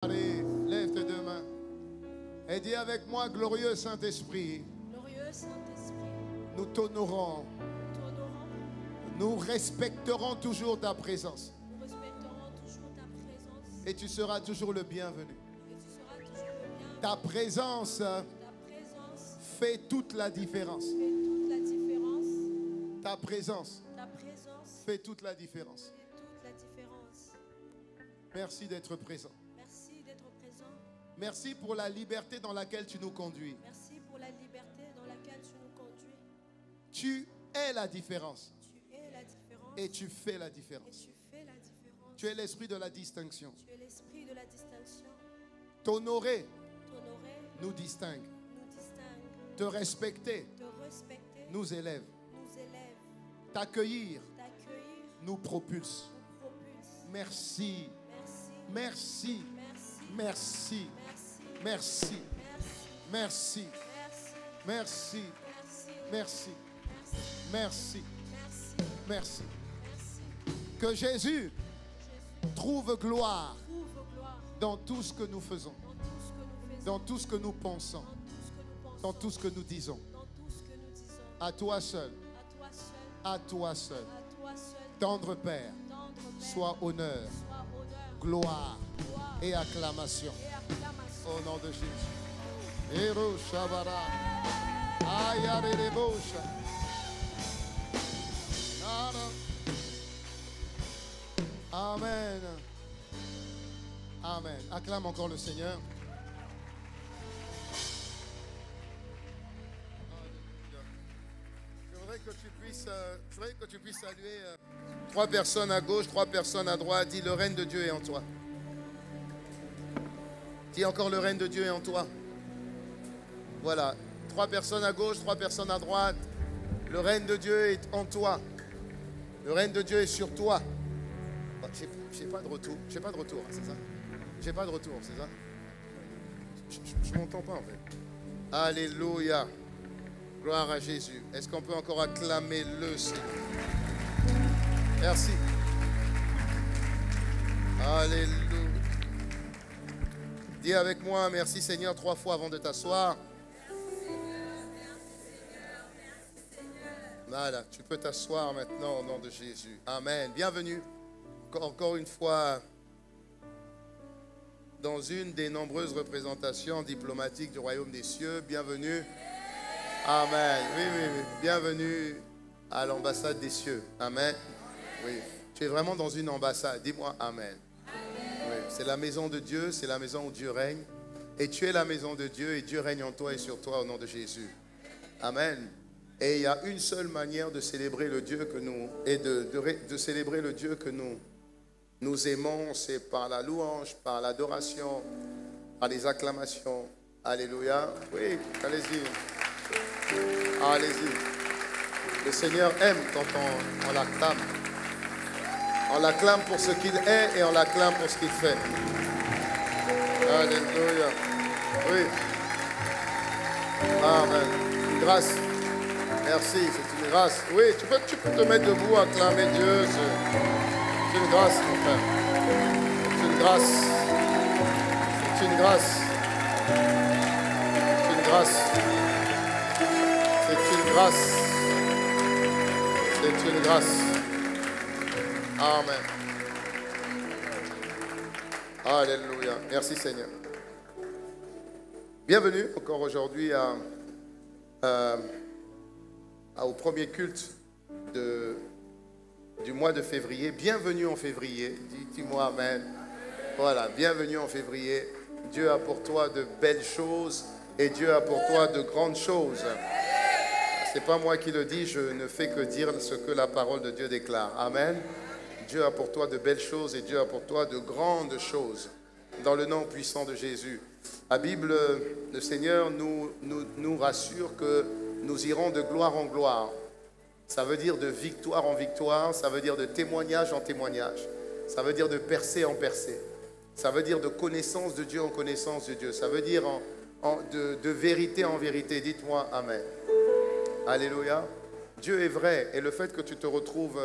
Allez, lève tes deux mains et dis avec moi, glorieux Saint-Esprit, Glorieux Saint-Esprit, nous t'honorons, nous respecterons toujours ta présence nous respecterons toujours ta présence et tu seras toujours le bienvenu. et tu seras toujours le bien. Ta présence Ta présence fait toute la différence. fait toute la différence. Ta présence Ta présence fait toute la différence. fait toute la différence. Merci d'être présent. Merci d'être présent. Merci pour la liberté dans laquelle tu nous conduis. Merci pour la liberté dans laquelle tu nous conduis. Tu es la différence Tu es la différence et tu fais la et différence. tu fais la différence. Tu es l'esprit de la distinction. Tu es l'esprit de la distinction. T'honorer T'honorer nous distingue. nous distingue. Te respecter Te respecter nous élève. nous élève. T'accueillir T'accueillir nous propulse. nous propulse. Merci, Merci. merci, Merci. merci, merci, Merci. merci, Merci. merci, Merci. merci, Merci. merci, Merci. merci. Merci. Que Jésus Jésus, trouve gloire trouve gloire dans tout ce que nous faisons, dans tout ce que nous faisons, dans tout ce que nous pensons, dans tout ce que nous pensons, dans tout ce que nous disons. dans tout ce que nous disons. À toi seul, À toi seul, à toi seul, à toi seul, tendre Père, tendre Père, sois honneur, sois honneur, gloire gloire et acclamation. et acclamation. Au nom de Jésus. Héros Shabara. Ayarebosha. Amen. Amen. Acclame encore le Seigneur. Je voudrais que tu puisses saluer trois personnes à gauche, trois personnes à droite. Dis, le règne de Dieu est en toi. Dis encore, le règne de Dieu est en toi. Voilà. Trois personnes à gauche, trois personnes à droite. Le règne de Dieu est en toi. Le règne de Dieu est sur toi. Bon, j'ai pas de retour. J'ai pas de retour, c'est ça? J'ai pas de retour, c'est ça? Je m'entends pas en fait. Alléluia. Gloire à Jésus. Est-ce qu'on peut encore acclamer le Seigneur? Merci. Alléluia. Dis avec moi, merci Seigneur, trois fois avant de t'asseoir. Voilà, tu peux t'asseoir maintenant au nom de Jésus. Amen. Bienvenue encore une fois dans une des nombreuses représentations diplomatiques du royaume des cieux. Bienvenue. Amen. Oui, oui, oui. Bienvenue à l'ambassade des cieux. Amen. Oui. Tu es vraiment dans une ambassade. Dis-moi Amen. Oui. C'est la maison de Dieu, c'est la maison où Dieu règne. Et tu es la maison de Dieu et Dieu règne en toi et sur toi au nom de Jésus. Amen. Et il y a une seule manière de célébrer le Dieu que nous, et de célébrer le Dieu que nous aimons, c'est par la louange, par l'adoration, par les acclamations. Alléluia. Oui, allez-y. Allez-y. Le Seigneur aime quand on l'acclame. On l'acclame pour ce qu'il est et on l'acclame pour ce qu'il fait. Alléluia. Oui. Amen. Grâce. Merci, c'est une grâce. Oui, tu peux te mettre debout, acclamer Dieu. C'est une grâce, mon frère. C'est une grâce. C'est une grâce. C'est une grâce. C'est une grâce. C'est une grâce. Amen. Alléluia. Merci Seigneur. Bienvenue encore aujourd'hui au premier culte du mois de février. Bienvenue en février. Dis-moi Amen. Voilà, bienvenue en février. Dieu a pour toi de belles choses et Dieu a pour toi de grandes choses. C'est pas moi qui le dis, je ne fais que dire ce que la parole de Dieu déclare. Amen. Dieu a pour toi de belles choses et Dieu a pour toi de grandes choses. Dans le nom puissant de Jésus. La Bible, le Seigneur nous rassure que nous irons de gloire en gloire. Ça veut dire de victoire en victoire, ça veut dire de témoignage en témoignage, ça veut dire de percée en percée, ça veut dire de connaissance de Dieu en connaissance de Dieu, ça veut dire de vérité en vérité. Dites-moi Amen. Alléluia. Dieu est vrai et le fait que tu te retrouves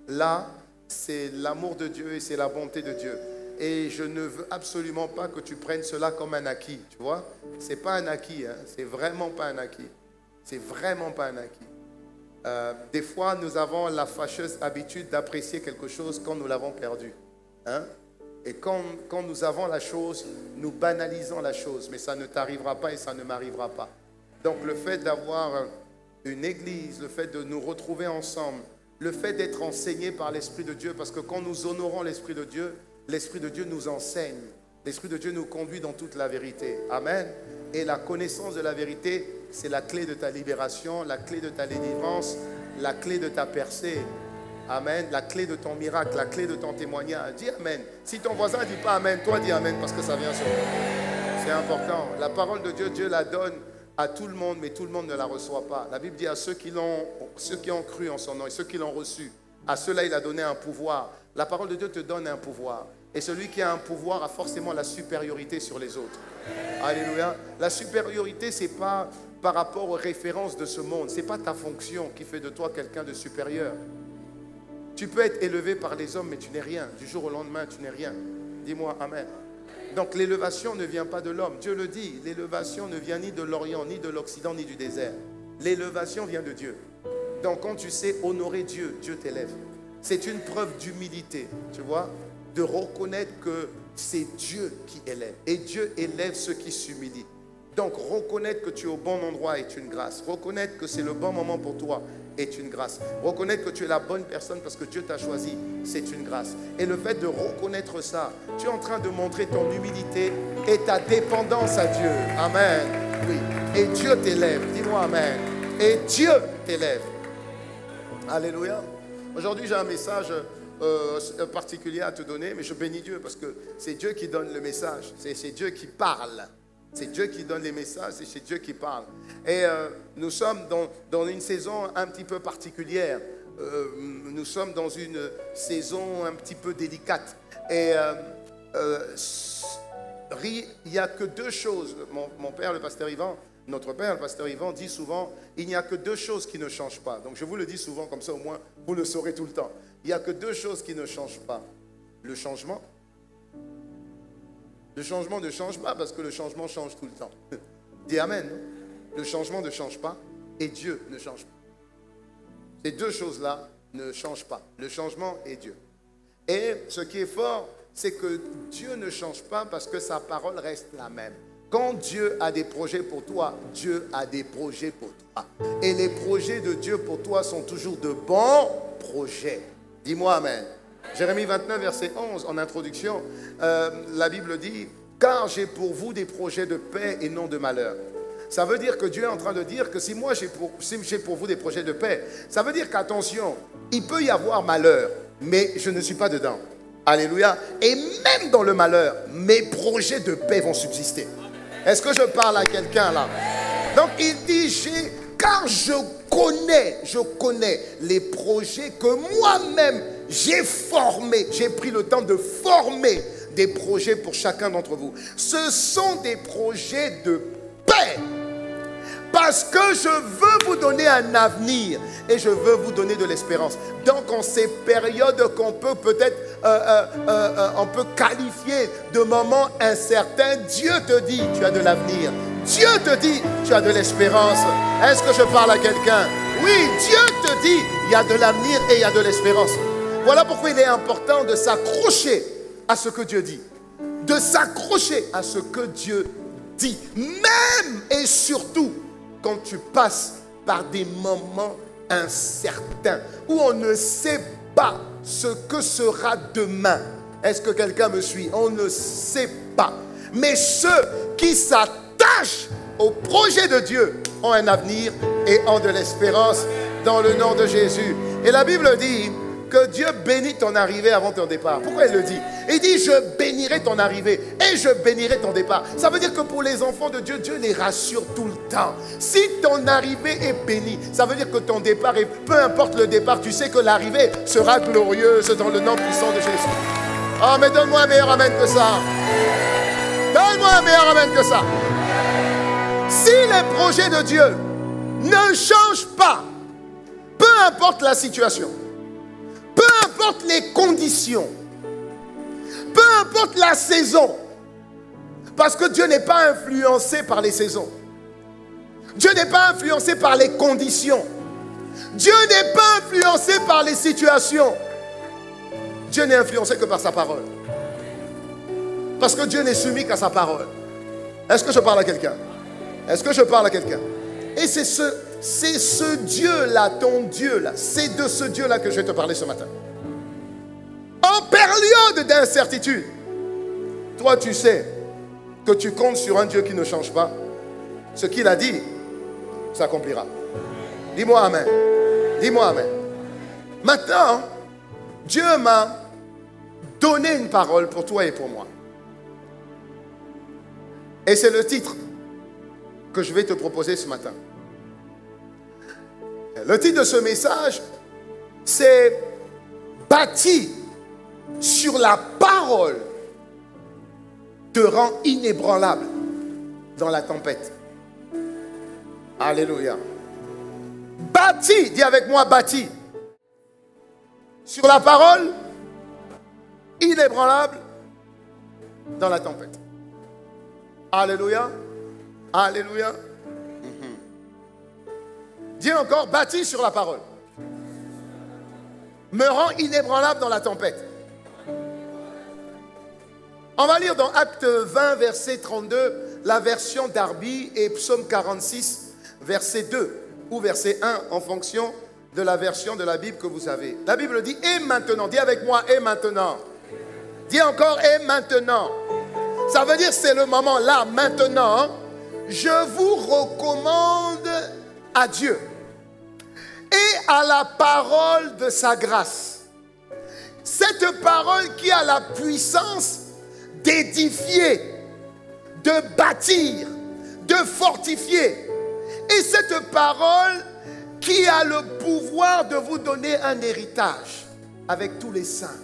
là, c'est l'amour de Dieu et c'est la bonté de Dieu. et je ne veux absolument pas que tu prennes cela comme un acquis, tu vois. C'est pas un acquis, hein. C'est vraiment pas un acquis. C'est vraiment pas un acquis. Des fois, nous avons la fâcheuse habitude d'apprécier quelque chose quand nous l'avons perdu. Hein? Et quand nous avons la chose, nous banalisons la chose, mais ça ne t'arrivera pas et ça ne m'arrivera pas. Donc le fait d'avoir une église, le fait de nous retrouver ensemble, le fait d'être enseigné par l'Esprit de Dieu, parce que quand nous honorons l'Esprit de Dieu nous enseigne. L'Esprit de Dieu nous conduit dans toute la vérité. Amen. Et la connaissance de la vérité, c'est la clé de ta libération, la clé de ta délivrance, la clé de ta percée. Amen. La clé de ton miracle, la clé de ton témoignage. Dis Amen. Si ton voisin ne dit pas Amen, toi dis Amen parce que ça vient sur toi. C'est important. La parole de Dieu, Dieu la donne à tout le monde, mais tout le monde ne la reçoit pas. La Bible dit à ceux qui ont cru en son nom et ceux qui l'ont reçu, à ceux-là il a donné un pouvoir. La parole de Dieu te donne un pouvoir. Et celui qui a un pouvoir a forcément la supériorité sur les autres. Alléluia. La supériorité, ce n'est pas par rapport aux références de ce monde. Ce n'est pas ta fonction qui fait de toi quelqu'un de supérieur. Tu peux être élevé par les hommes, mais tu n'es rien. Du jour au lendemain, tu n'es rien. Dis-moi Amen. Donc l'élévation ne vient pas de l'homme. Dieu le dit, l'élévation ne vient ni de l'Orient, ni de l'Occident, ni du désert. L'élévation vient de Dieu. Donc quand tu sais honorer Dieu, Dieu t'élève. C'est une preuve d'humilité, tu vois, de reconnaître que c'est Dieu qui élève. Et Dieu élève ceux qui s'humilient. Donc reconnaître que tu es au bon endroit est une grâce. Reconnaître que c'est le bon moment pour toi est une grâce. Reconnaître que tu es la bonne personne parce que Dieu t'a choisi, c'est une grâce. Et le fait de reconnaître ça, tu es en train de montrer ton humilité et ta dépendance à Dieu. Amen. Oui. Et Dieu t'élève. Dis-moi Amen. Et Dieu t'élève. Alléluia. Aujourd'hui, j'ai un message particulier à te donner, mais je bénis Dieu parce que c'est Dieu qui donne le message. C'est Dieu qui parle. C'est Dieu qui donne les messages et c'est Dieu qui parle. Et nous sommes dans une saison un petit peu particulière. Nous sommes dans une saison un petit peu délicate. Et il n'y a que deux choses. Mon père, le pasteur Yvan, notre père, le pasteur Yvan, dit souvent, il n'y a que deux choses qui ne changent pas. Donc je vous le dis souvent, comme ça au moins vous le saurez tout le temps. Il n'y a que deux choses qui ne changent pas. Le changement. Le changement ne change pas parce que le changement change tout le temps. Dis Amen. Le changement ne change pas et Dieu ne change pas. Ces deux choses-là ne changent pas. Le changement et Dieu. Et ce qui est fort, c'est que Dieu ne change pas parce que sa parole reste la même. Quand Dieu a des projets pour toi, Dieu a des projets pour toi. Et les projets de Dieu pour toi sont toujours de bons projets. Dis-moi Amen. Jérémie 29, verset 11, en introduction, la Bible dit « Car j'ai pour vous des projets de paix et non de malheur. » Ça veut dire que Dieu est en train de dire que si moi j'ai pour vous des projets de paix, ça veut dire qu'attention, il peut y avoir malheur, mais je ne suis pas dedans. Alléluia. Et même dans le malheur, mes projets de paix vont subsister. Est-ce que je parle à quelqu'un là? Donc il dit car je connais les projets que moi-même j'ai formés. J'ai pris le temps de former des projets pour chacun d'entre vous. Ce sont des projets de paix. Parce que je veux vous donner un avenir et je veux vous donner de l'espérance. Donc en ces périodes qu'on peut peut-être on peut qualifier de moments incertains, Dieu te dit tu as de l'avenir. Dieu te dit tu as de l'espérance. Est-ce que je parle à quelqu'un? Oui, Dieu te dit il y a de l'avenir et il y a de l'espérance. Voilà pourquoi il est important de s'accrocher à ce que Dieu dit. De s'accrocher à ce que Dieu dit. Même et surtout quand tu passes par des moments incertains où on ne sait pas ce que sera demain. Est-ce que quelqu'un me suit? On ne sait pas. Mais ceux qui s'attachent au projet de Dieu ont un avenir et ont de l'espérance dans le nom de Jésus. Et la Bible dit que Dieu bénit ton arrivée avant ton départ. Pourquoi il le dit? Il dit je bénirai ton arrivée et je bénirai ton départ. Ça veut dire que pour les enfants de Dieu, Dieu les rassure tout le temps. Si ton arrivée est bénie, ça veut dire que ton départ, et peu importe le départ, tu sais que l'arrivée sera glorieuse dans le nom puissant de Jésus. Oh mais donne-moi un meilleur amen que ça. Donne-moi un meilleur amen que ça. Si les projets de Dieu ne changent pas, peu importe la situation, peu importe les conditions, Peu importe la saison. Parce que Dieu n'est pas influencé par les saisons. Dieu n'est pas influencé par les conditions. Dieu n'est pas influencé par les situations. Dieu n'est influencé que par sa parole. Parce que Dieu n'est soumis qu'à sa parole. Est-ce que je parle à quelqu'un? Est-ce que je parle à quelqu'un? Et c'est ce Dieu-là, ton Dieu-là, c'est de ce Dieu-là que je vais te parler ce matin. En période d'incertitude, toi tu sais que tu comptes sur un Dieu qui ne change pas. Ce qu'il a dit s'accomplira. Dis-moi amen. Dis-moi amen. Maintenant, Dieu m'a donné une parole pour toi et pour moi. Et c'est le titre que je vais te proposer ce matin. Le titre de ce message, c'est « Bâti sur la parole te rend inébranlable dans la tempête. » Alléluia. Bâti, dis avec moi, bâti sur la parole, inébranlable dans la tempête. Alléluia. Alléluia. Dis encore, bâti sur la parole me rend inébranlable dans la tempête. On va lire dans Acte 20, verset 32, la version Darby, et Psaume 46, verset 2 ou verset 1, en fonction de la version de la Bible que vous avez. La Bible dit, et maintenant, dis avec moi, et maintenant. Dis encore, et maintenant. Ça veut dire, c'est le moment, là, maintenant, je vous recommande à Dieu et à la parole de sa grâce. Cette parole qui a la puissance d'édifier, de bâtir, de fortifier. Et cette parole qui a le pouvoir de vous donner un héritage avec tous les saints.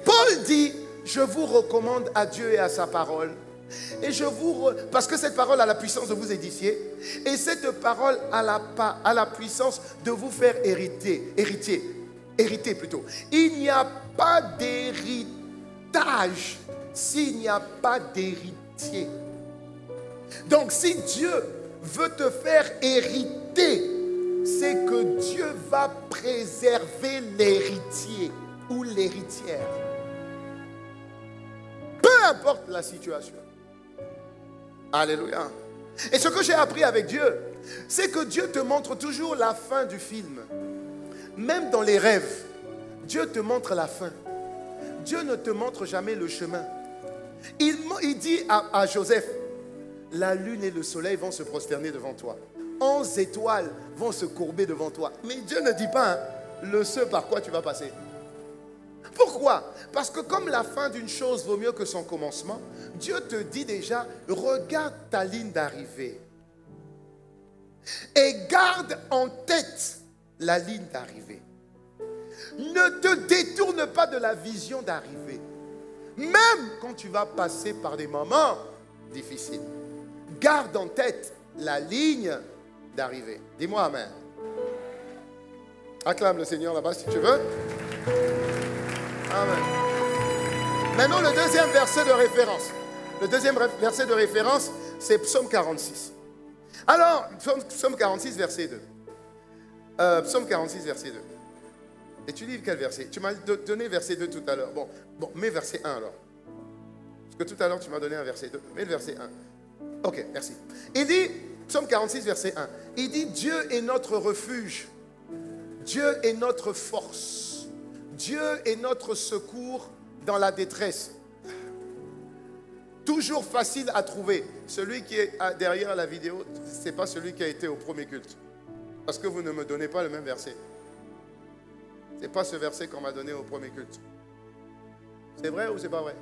Paul dit, je vous recommande à Dieu et à sa parole. Et parce que cette parole a la puissance de vous édifier. Et cette parole a la puissance de vous faire hériter plutôt. Il n'y a pas d'héritage s'il n'y a pas d'héritier. Donc si Dieu veut te faire hériter, c'est que Dieu va préserver l'héritier ou l'héritière. Peu importe la situation. Alléluia. Et ce que j'ai appris avec Dieu, c'est que Dieu te montre toujours la fin du film. Même dans les rêves, Dieu te montre la fin. Dieu ne te montre jamais le chemin. Il dit à Joseph, la lune et le soleil vont se prosterner devant toi. 11 étoiles vont se courber devant toi. Mais Dieu ne dit pas le ce par quoi tu vas passer. Pourquoi? Parce que comme la fin d'une chose vaut mieux que son commencement, Dieu te dit déjà, regarde ta ligne d'arrivée. Et garde en tête la ligne d'arrivée. Ne te détourne pas de la vision d'arrivée. Même quand tu vas passer par des moments difficiles. Garde en tête la ligne d'arrivée. Dis-moi amen. Acclame le Seigneur là-bas si tu veux. Amen. Maintenant, le deuxième verset de référence. Le deuxième verset de référence, c'est Psaume 46. Alors, Psaume 46, verset 2. Psaume 46, verset 2. Et tu lis quel verset? Tu m'as donné verset 2 tout à l'heure. Bon, mets verset 1 alors. Parce que tout à l'heure, tu m'as donné un verset 2. Mets le verset 1. Ok, merci. Il dit, Psaume 46, verset 1. Il dit, Dieu est notre refuge. Dieu est notre force. Dieu est notre secours dans la détresse. Toujours facile à trouver. Celui qui est derrière la vidéo, ce n'est pas celui qui a été au premier culte. Parce que vous ne me donnez pas le même verset. Ce n'est pas ce verset qu'on m'a donné au premier culte. C'est vrai ou c'est pas vrai?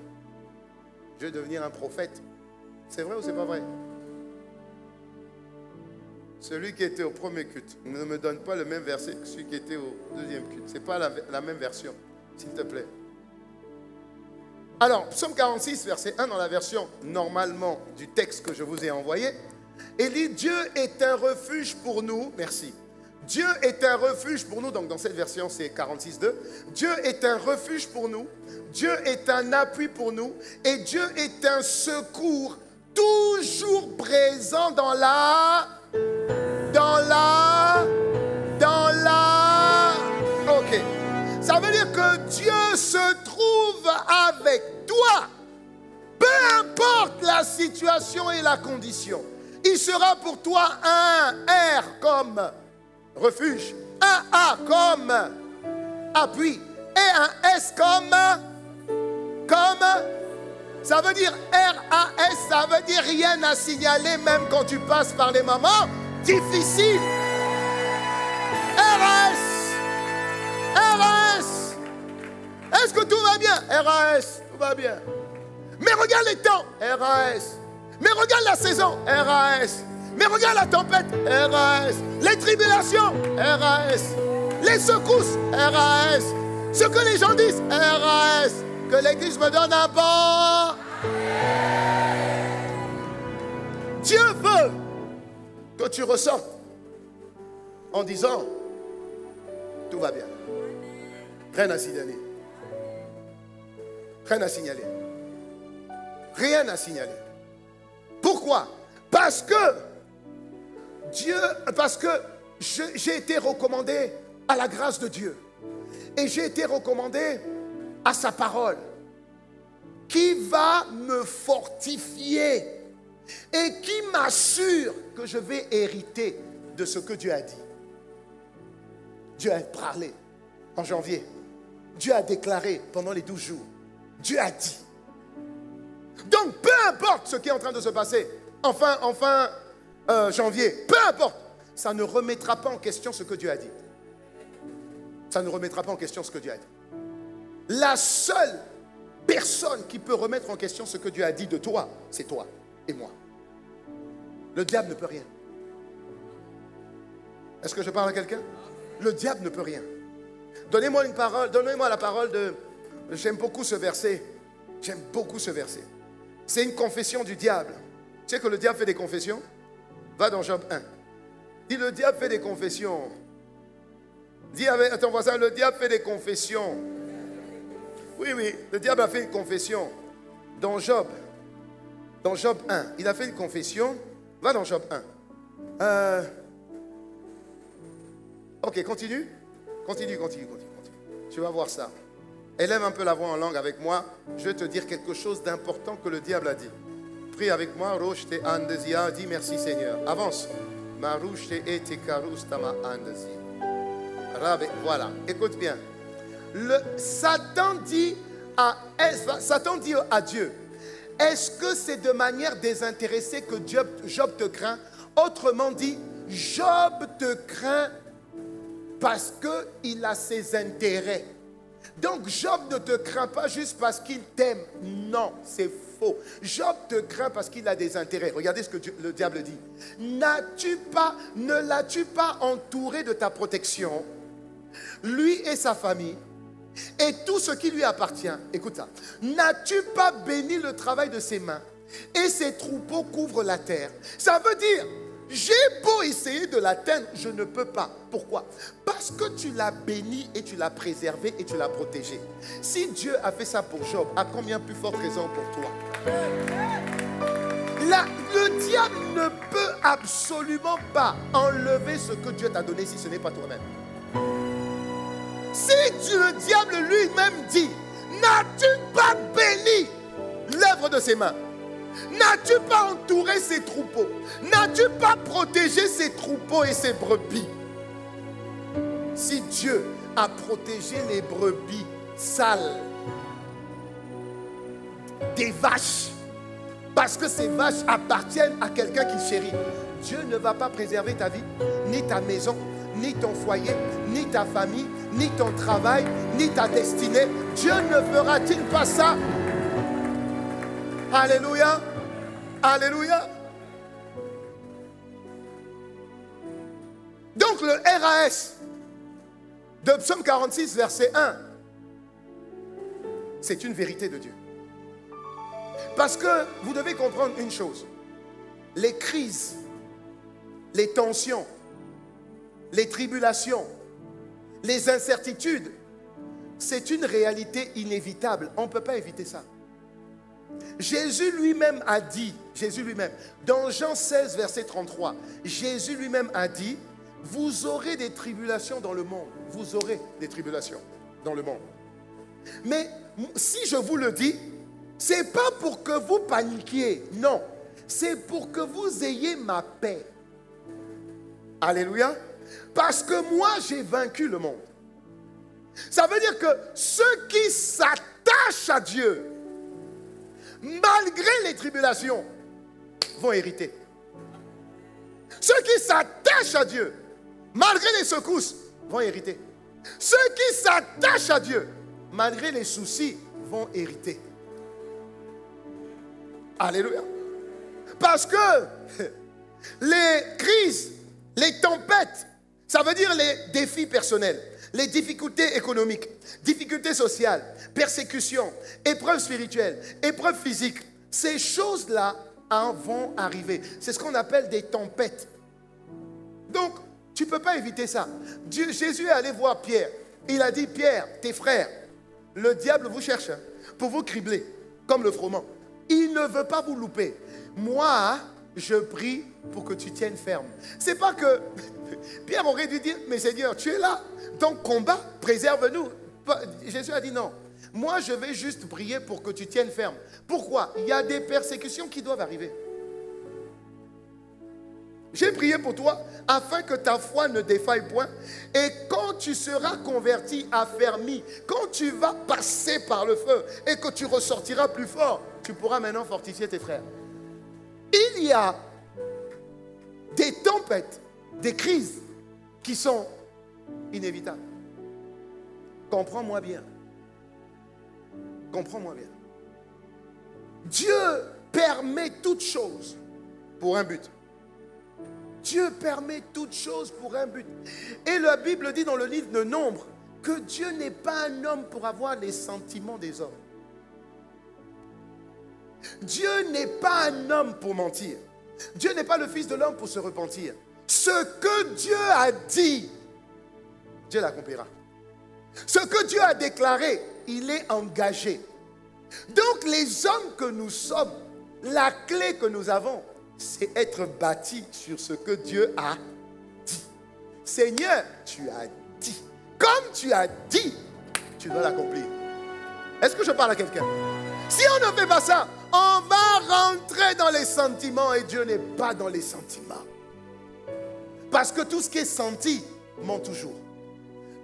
Je vais devenir un prophète. C'est vrai ou c'est pas vrai? Celui qui était au premier culte ne me donne pas le même verset que celui qui était au deuxième culte. Ce n'est pas la même version, s'il te plaît. Alors, Psaume 46, verset 1, dans la version normalement du texte que je vous ai envoyé, il dit, Dieu est un refuge pour nous, merci. Dieu est un refuge pour nous. Donc dans cette version, c'est 46.2. Dieu est un refuge pour nous. Dieu est un appui pour nous. Et Dieu est un secours toujours présent dans la... Ok. Ça veut dire que Dieu se trouve avec toi. Peu importe la situation et la condition. Il sera pour toi un R comme refuge, un A comme appui et un S comme ça veut dire R-A-S, ça veut dire rien à signaler même quand tu passes par les moments difficiles. R-A-S, R-A-S. Est-ce que tout va bien? R-A-S, tout va bien. Mais regarde les temps, R-A-S. Mais regarde la saison, R-A-S. Mais regarde la tempête, R-A-S. Les tribulations, R-A-S. Les secousses, R-A-S. Ce que les gens disent, R-A-S. Que l'Église me donne un bon. Dieu veut que tu ressortes en disant, tout va bien. Rien à signaler. Rien à signaler. Rien à signaler. Pourquoi? Parce que j'ai été recommandé à la grâce de Dieu. Et j'ai été recommandé à sa parole qui va me fortifier et qui m'assure que je vais hériter de ce que Dieu a dit. Dieu a parlé en janvier. Dieu a déclaré pendant les 12 jours. Dieu a dit. Donc, peu importe ce qui est en train de se passer, enfin janvier, peu importe, ça ne remettra pas en question ce que Dieu a dit. Ça ne remettra pas en question ce que Dieu a dit. La seule personne qui peut remettre en question ce que Dieu a dit de toi, c'est toi et moi. Le diable ne peut rien. Est-ce que je parle à quelqu'un? Le diable ne peut rien. Donnez-moi une parole, donnez-moi la parole de... J'aime beaucoup ce verset. J'aime beaucoup ce verset. C'est une confession du diable. Tu sais que le diable fait des confessions? Va dans Job 1. Dis, le diable fait des confessions. Dis à ton voisin, le diable fait des confessions. Oui, le diable a fait une confession. Dans Job 1, il a fait une confession. Va dans Job 1. Ok, continue. Continue. Tu vas voir ça. Élève un peu la voix en langue avec moi. Je vais te dire quelque chose d'important que le diable a dit. Prie avec moi. Roche te andezia. Dis merci Seigneur. Avance. Marouche te ete karus tama andezi. Voilà. Écoute bien. Satan dit à Dieu, est-ce que c'est de manière désintéressée que Job te craint? Autrement dit, Job te craint parce qu'il a ses intérêts. Donc Job ne te craint pas juste parce qu'il t'aime. Non, c'est faux. Job te craint parce qu'il a des intérêts. Regardez ce que le diable dit. Ne l'as-tu pas entouré de ta protection, lui et sa famille, et tout ce qui lui appartient? Écoute ça. N'as-tu pas béni le travail de ses mains, et ses troupeaux couvrent la terre? Ça veut dire, j'ai beau essayer de l'atteindre, je ne peux pas. Pourquoi? Parce que tu l'as béni et tu l'as préservé et tu l'as protégé. Si Dieu a fait ça pour Job, à combien plus forte raison pour toi? Le diable ne peut absolument pas enlever ce que Dieu t'a donné si ce n'est pas toi-même. Si le diable lui-même dit, n'as-tu pas béni l'œuvre de ses mains? N'as-tu pas entouré ses troupeaux? N'as-tu pas protégé ses troupeaux et ses brebis? Si Dieu a protégé les brebis sales des vaches, parce que ces vaches appartiennent à quelqu'un qui chérit, Dieu ne va pas préserver ta vie, ni ta maison, ni ton foyer, ni ta famille, ni ton travail, ni ta destinée. Dieu ne fera-t-il pas ça? Alléluia. Alléluia. Donc le RAS de Psaume 46, verset 1, c'est une vérité de Dieu. Parce que vous devez comprendre une chose. Les crises, les tensions, les tribulations, les incertitudes, c'est une réalité inévitable. On ne peut pas éviter ça. Jésus lui-même a dit, dans Jean 16, verset 33, Jésus lui-même a dit, vous aurez des tribulations dans le monde. Vous aurez des tribulations dans le monde. Mais si je vous le dis, ce n'est pas pour que vous paniquiez. Non, c'est pour que vous ayez ma paix. Alléluia. Parce que moi, j'ai vaincu le monde. Ça veut dire que ceux qui s'attachent à Dieu, malgré les tribulations, vont hériter. Ceux qui s'attachent à Dieu, malgré les secousses, vont hériter. Ceux qui s'attachent à Dieu, malgré les soucis, vont hériter. Alléluia. Parce que les crises, les tempêtes, ça veut dire les défis personnels, les difficultés économiques, difficultés sociales, persécutions, épreuves spirituelles, épreuves physiques, ces choses-là vont arriver. C'est ce qu'on appelle des tempêtes. Donc, tu ne peux pas éviter ça. Jésus est allé voir Pierre. Il a dit, Pierre, tes frères, le diable vous cherche pour vous cribler, comme le froment. Il ne veut pas vous louper. Moi, je prie pour que tu tiennes ferme. C'est pas que Pierre aurait dû dire, mais Seigneur, tu es là. Donc combat, préserve-nous. Jésus a dit non. Moi, je vais juste prier pour que tu tiennes ferme. Pourquoi? Il y a des persécutions qui doivent arriver. J'ai prié pour toi afin que ta foi ne défaille point. Et quand tu seras converti, affermi, quand tu vas passer par le feu et que tu ressortiras plus fort, tu pourras maintenant fortifier tes frères. Il y a des tempêtes, des crises qui sont inévitables. Comprends-moi bien. Comprends-moi bien. Dieu permet toutes choses pour un but. Dieu permet toutes choses pour un but. Et la Bible dit dans le livre de Nombre que Dieu n'est pas un homme pour avoir les sentiments des hommes. Dieu n'est pas un homme pour mentir. Dieu n'est pas le fils de l'homme pour se repentir. Ce que Dieu a dit, Dieu l'accomplira. Ce que Dieu a déclaré, il est engagé. Donc les hommes que nous sommes, la clé que nous avons, c'est être bâti sur ce que Dieu a dit. Seigneur, tu as dit. Comme tu as dit, tu dois l'accomplir. Est-ce que je parle à quelqu'un? Si on ne fait pas ça, on va rentrer dans les sentiments et Dieu n'est pas dans les sentiments. Parce que tout ce qui est senti ment toujours.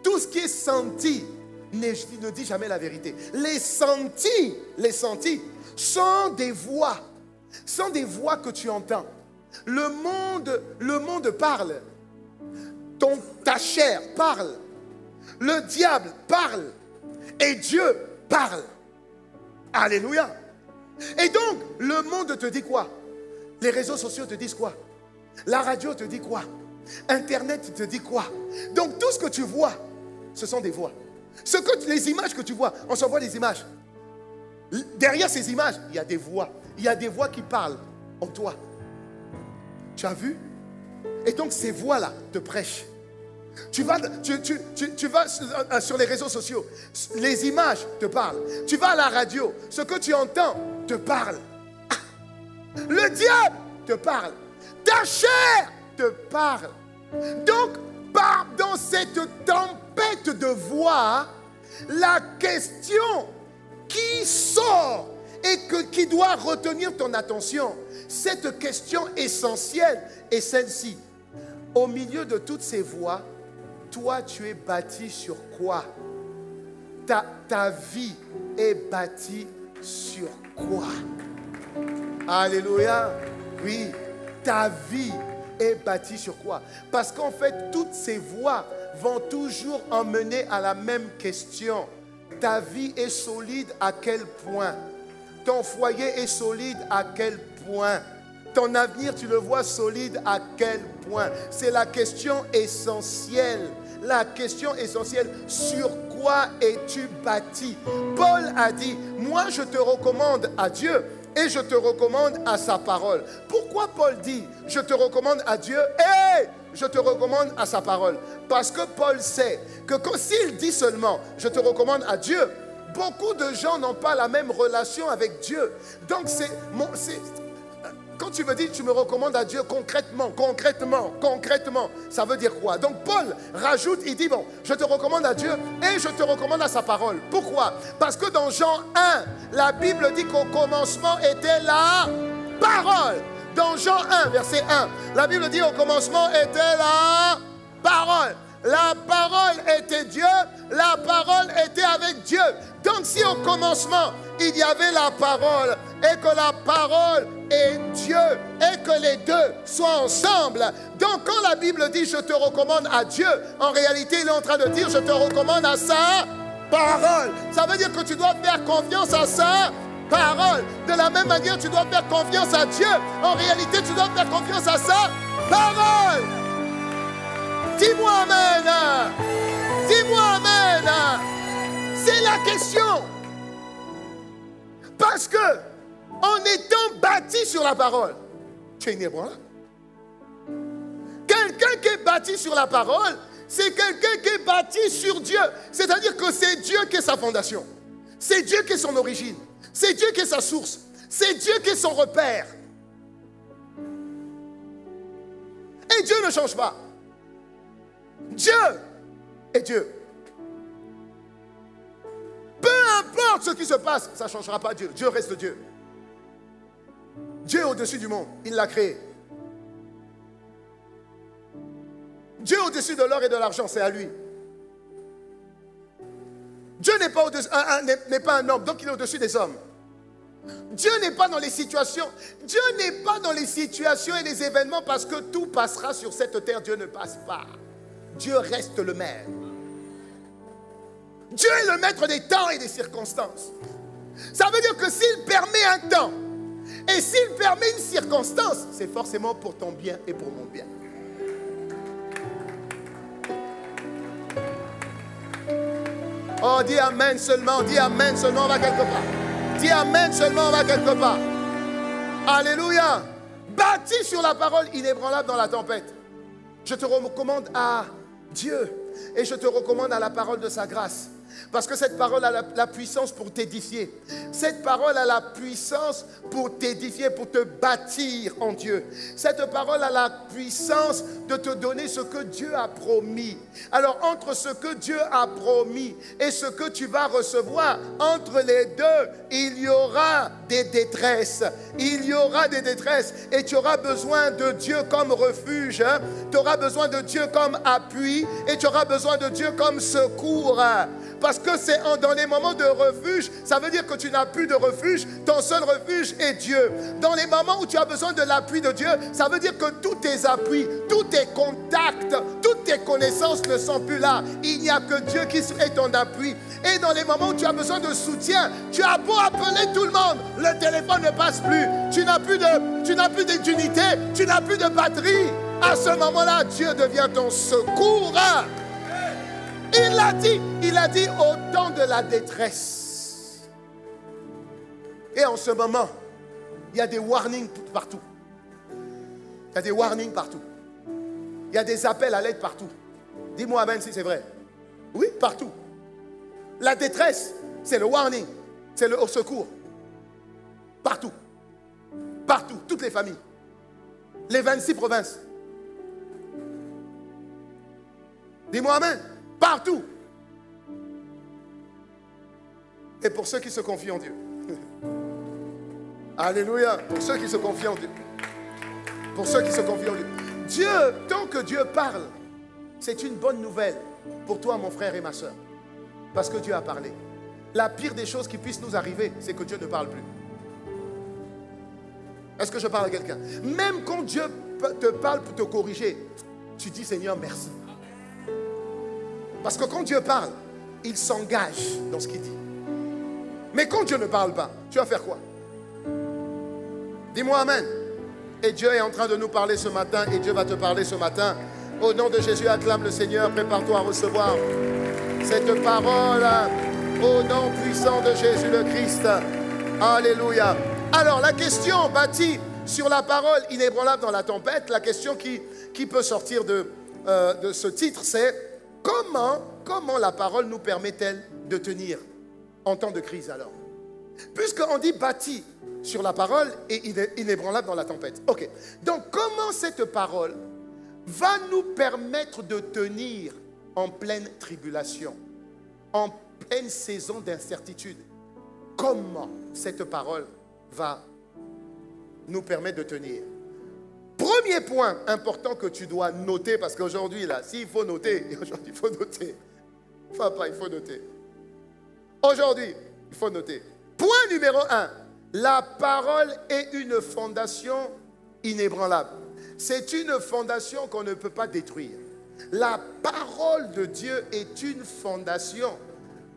Tout ce qui est senti ne dit jamais la vérité. Les sentis sont des voix. Sont des voix que tu entends. Le monde parle. Ta chair parle. Le diable parle. Et Dieu parle. Alléluia. Et donc, le monde te dit quoi? Les réseaux sociaux te disent quoi? La radio te dit quoi? Internet te dit quoi? Donc, tout ce que tu vois, ce sont des voix. Les images que tu vois, on s'envoie des images. Derrière ces images, il y a des voix. Il y a des voix qui parlent en toi. Tu as vu? Et donc, ces voix-là te prêchent. Tu vas sur les réseaux sociaux, les images te parlent. Tu vas à la radio, ce que tu entends te parle. Le diable te parle. Ta chair te parle. Donc, dans cette tempête de voix, la question qui sort et qui doit retenir ton attention, cette question essentielle est celle-ci. Au milieu de toutes ces voix, toi, tu es bâti sur quoi? Ta vie est bâtie sur quoi? Alléluia. Oui, ta vie est bâtie sur quoi? Parce qu'en fait, toutes ces voix vont toujours emmener à la même question. Ta vie est solide à quel point? Ton foyer est solide à quel point? Ton avenir, tu le vois solide à quel point? C'est la question essentielle. La question essentielle, sur quoi es-tu bâti? Paul a dit, moi je te recommande à Dieu et je te recommande à sa parole. Pourquoi Paul dit, je te recommande à Dieu et je te recommande à sa parole. Parce que Paul sait que s'il dit seulement, je te recommande à Dieu, beaucoup de gens n'ont pas la même relation avec Dieu. Donc quand tu me dis, tu me recommandes à Dieu concrètement, ça veut dire quoi? Donc Paul rajoute, il dit, bon, je te recommande à Dieu et je te recommande à sa parole. Pourquoi? Parce que dans Jean 1, la Bible dit qu'au commencement était la parole. Dans Jean 1, verset 1, la Bible dit au commencement était la parole. La parole était Dieu, la parole était avec Dieu. Donc si au commencement, il y avait la parole et que la parole est Dieu et que les deux soient ensemble. Donc quand la Bible dit je te recommande à Dieu, en réalité il est en train de dire je te recommande à sa parole. Ça veut dire que tu dois faire confiance à sa parole. De la même manière tu dois faire confiance à Dieu. En réalité tu dois faire confiance à sa parole. Dis-moi amen. Dis-moi amen. C'est la question. Parce que, en étant bâti sur la parole, tu es inébranlable. Quelqu'un qui est bâti sur la parole, c'est quelqu'un qui est bâti sur Dieu. C'est-à-dire que c'est Dieu qui est sa fondation. C'est Dieu qui est son origine. C'est Dieu qui est sa source. C'est Dieu qui est son repère. Et Dieu ne change pas. Dieu est Dieu. Peu importe ce qui se passe, ça ne changera pas Dieu. Dieu reste Dieu. Dieu est au-dessus du monde. Il l'a créé. Dieu est au-dessus de l'or et de l'argent, c'est à lui. Dieu n'est pas n'est pas un homme, donc il est au-dessus des hommes. Dieu n'est pas dans les situations. Dieu n'est pas dans les situations et les événements parce que tout passera sur cette terre. Dieu ne passe pas. Dieu reste le maître. Dieu est le maître des temps et des circonstances. Ça veut dire que s'il permet un temps et s'il permet une circonstance, c'est forcément pour ton bien et pour mon bien. Oh, dis amen seulement, on va quelque part. Dis amen seulement, on va quelque part. Alléluia. Bâti sur la parole inébranlable dans la tempête. Je te recommande à Dieu et je te recommande à la parole de sa grâce. Parce que cette parole a la puissance pour t'édifier. Cette parole a la puissance pour t'édifier, pour te bâtir en Dieu. Cette parole a la puissance de te donner ce que Dieu a promis. Alors entre ce que Dieu a promis et ce que tu vas recevoir, entre les deux, il y aura des détresses. Il y aura des détresses et tu auras besoin de Dieu comme refuge. Tu auras besoin de Dieu comme appui et tu auras besoin de Dieu comme secours. Parce que c'est dans les moments de refuge, ça veut dire que tu n'as plus de refuge, ton seul refuge est Dieu. Dans les moments où tu as besoin de l'appui de Dieu, ça veut dire que tous tes appuis, tous tes contacts, toutes tes connaissances ne sont plus là. Il n'y a que Dieu qui est ton appui. Et dans les moments où tu as besoin de soutien, tu as beau appeler tout le monde, le téléphone ne passe plus, tu n'as plus d'unité, tu n'as plus de batterie. À ce moment-là, Dieu devient ton secours. Il a dit au temps de la détresse. Et en ce moment, il y a des warnings partout. Il y a des warnings partout. Il y a des appels à l'aide partout. Dis-moi amen si c'est vrai. Oui, partout. La détresse, c'est le warning, c'est le secours. Partout. Partout, toutes les familles. Les 26 provinces. Dis-moi amen. Partout. Et pour ceux qui se confient en Dieu. Alléluia. Pour ceux qui se confient en Dieu. Pour ceux qui se confient en Dieu. Dieu, tant que Dieu parle, c'est une bonne nouvelle pour toi, mon frère et ma soeur. Parce que Dieu a parlé. La pire des choses qui puissent nous arriver, c'est que Dieu ne parle plus. Est-ce que je parle à quelqu'un? Même quand Dieu te parle pour te corriger, tu dis Seigneur, merci. Parce que quand Dieu parle, il s'engage dans ce qu'il dit. Mais quand Dieu ne parle pas, tu vas faire quoi? Dis-moi amen. Et Dieu est en train de nous parler ce matin et Dieu va te parler ce matin. Au nom de Jésus, acclame le Seigneur, prépare-toi à recevoir cette parole au nom puissant de Jésus le Christ. Alléluia. Alors la question, bâti sur la parole inébranlable dans la tempête, la question qui peut sortir de ce titre, c'est comment la parole nous permet-elle de tenir en temps de crise alors? Puisqu'on dit bâti sur la parole et inébranlable dans la tempête. Ok. Donc comment cette parole va nous permettre de tenir en pleine tribulation, en pleine saison d'incertitude? Comment cette parole va nous permettre de tenir? Premier point important que tu dois noter, parce qu'aujourd'hui, là, s'il faut noter, aujourd'hui, il faut noter. Papa, il faut noter. Aujourd'hui, il faut noter. Point numéro 1, la parole est une fondation inébranlable. C'est une fondation qu'on ne peut pas détruire. La parole de Dieu est une fondation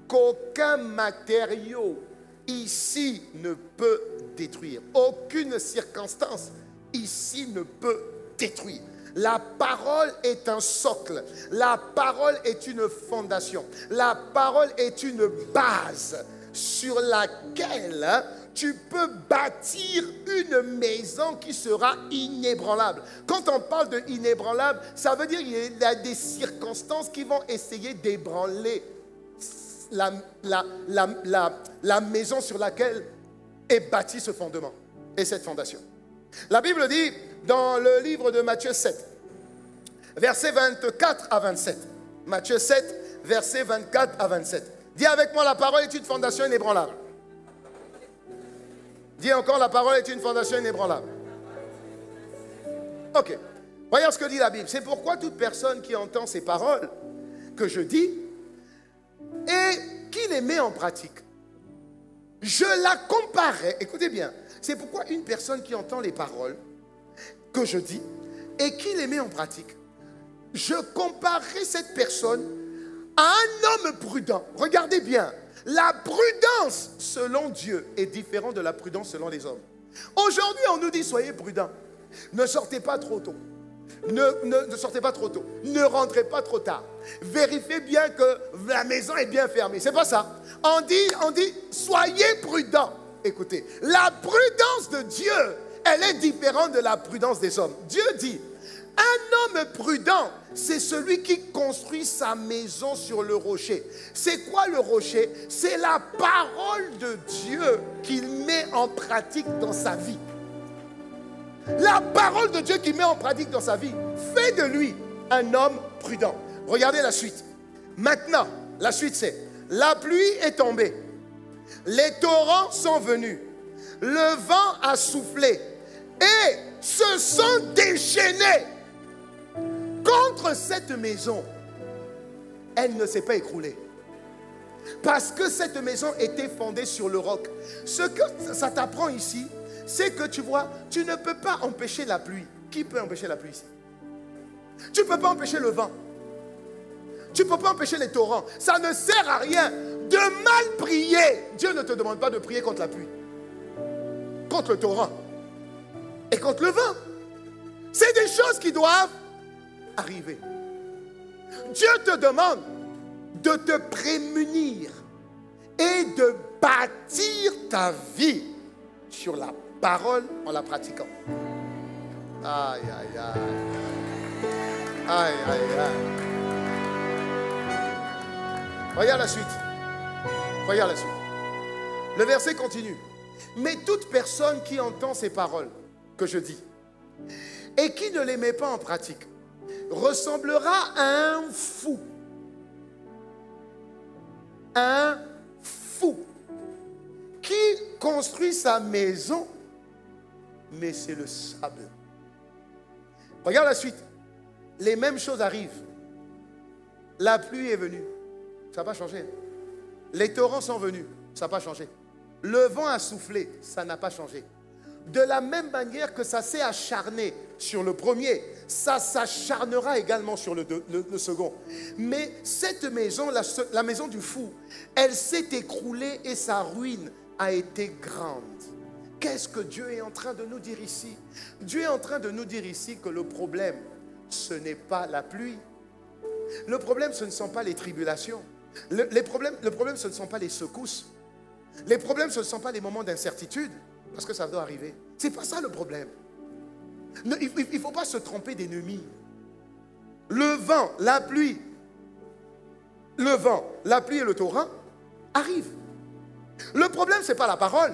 qu'aucun matériau ici ne peut détruire. Aucune circonstance ici ne peut détruire. La parole est un socle. La parole est une fondation. La parole est une base sur laquelle tu peux bâtir une maison qui sera inébranlable. Quand on parle de inébranlable, ça veut dire qu'il y a des circonstances qui vont essayer d'ébranler la maison sur laquelle est bâti ce fondement et cette fondation. La Bible dit dans le livre de Matthieu 7, versets 24 à 27. Matthieu 7, versets 24 à 27. Dis avec moi, la parole est une fondation inébranlable. Dis encore, la parole est une fondation inébranlable. Ok. Voyons ce que dit la Bible. C'est pourquoi toute personne qui entend ces paroles que je dis et qui les met en pratique, je la comparerai. Écoutez bien. C'est pourquoi une personne qui entend les paroles que je dis et qui les met en pratique, je comparerai cette personne à un homme prudent. Regardez bien, la prudence selon Dieu est différente de la prudence selon les hommes. Aujourd'hui, on nous dit soyez prudents. Ne sortez pas trop tôt. Ne sortez pas trop tôt. Ne rentrez pas trop tard. Vérifiez bien que la maison est bien fermée. C'est pas ça. On dit soyez prudents. Écoutez, la prudence de Dieu, elle est différente de la prudence des hommes. Dieu dit, un homme prudent, c'est celui qui construit sa maison sur le rocher. C'est quoi le rocher? C'est la parole de Dieu qu'il met en pratique dans sa vie. La parole de Dieu qu'il met en pratique dans sa vie fait de lui un homme prudent. Regardez la suite. Maintenant, la suite c'est, la pluie est tombée. Les torrents sont venus, le vent a soufflé et se sont déchaînés contre cette maison. Elle ne s'est pas écroulée parce que cette maison était fondée sur le roc. Ce que ça t'apprend ici, c'est que tu vois, tu ne peux pas empêcher la pluie. Qui peut empêcher la pluie ici? Tu ne peux pas empêcher le vent. Tu ne peux pas empêcher les torrents. Ça ne sert à rien de mal prier. Dieu ne te demande pas de prier contre la pluie, contre le torrent et contre le vent. C'est des choses qui doivent arriver. Dieu te demande de te prémunir et de bâtir ta vie sur la parole en la pratiquant. Aïe, aïe, aïe. Aïe, aïe, aïe. Regarde la suite. Regarde la suite. Le verset continue. Mais toute personne qui entend ces paroles que je dis et qui ne les met pas en pratique ressemblera à un fou. Un fou qui construit sa maison, mais c'est le sable. Regarde la suite. Les mêmes choses arrivent. La pluie est venue. Ça n'a pas changé. Les torrents sont venus. Ça n'a pas changé. Le vent a soufflé. Ça n'a pas changé. De la même manière que ça s'est acharné sur le premier, ça s'acharnera également sur le second. Mais cette maison, la maison du fou, elle s'est écroulée et sa ruine a été grande. Qu'est-ce que Dieu est en train de nous dire ici? Dieu est en train de nous dire ici que le problème, ce n'est pas la pluie. Le problème, ce ne sont pas les tribulations. Le problème, ce ne sont pas les secousses. Les problèmes, ce ne sont pas les moments d'incertitude, parce que ça doit arriver. Ce n'est pas ça le problème. Il ne faut pas se tromper d'ennemi. Le vent, la pluie, et le torrent arrivent. Le problème, ce n'est pas la parole.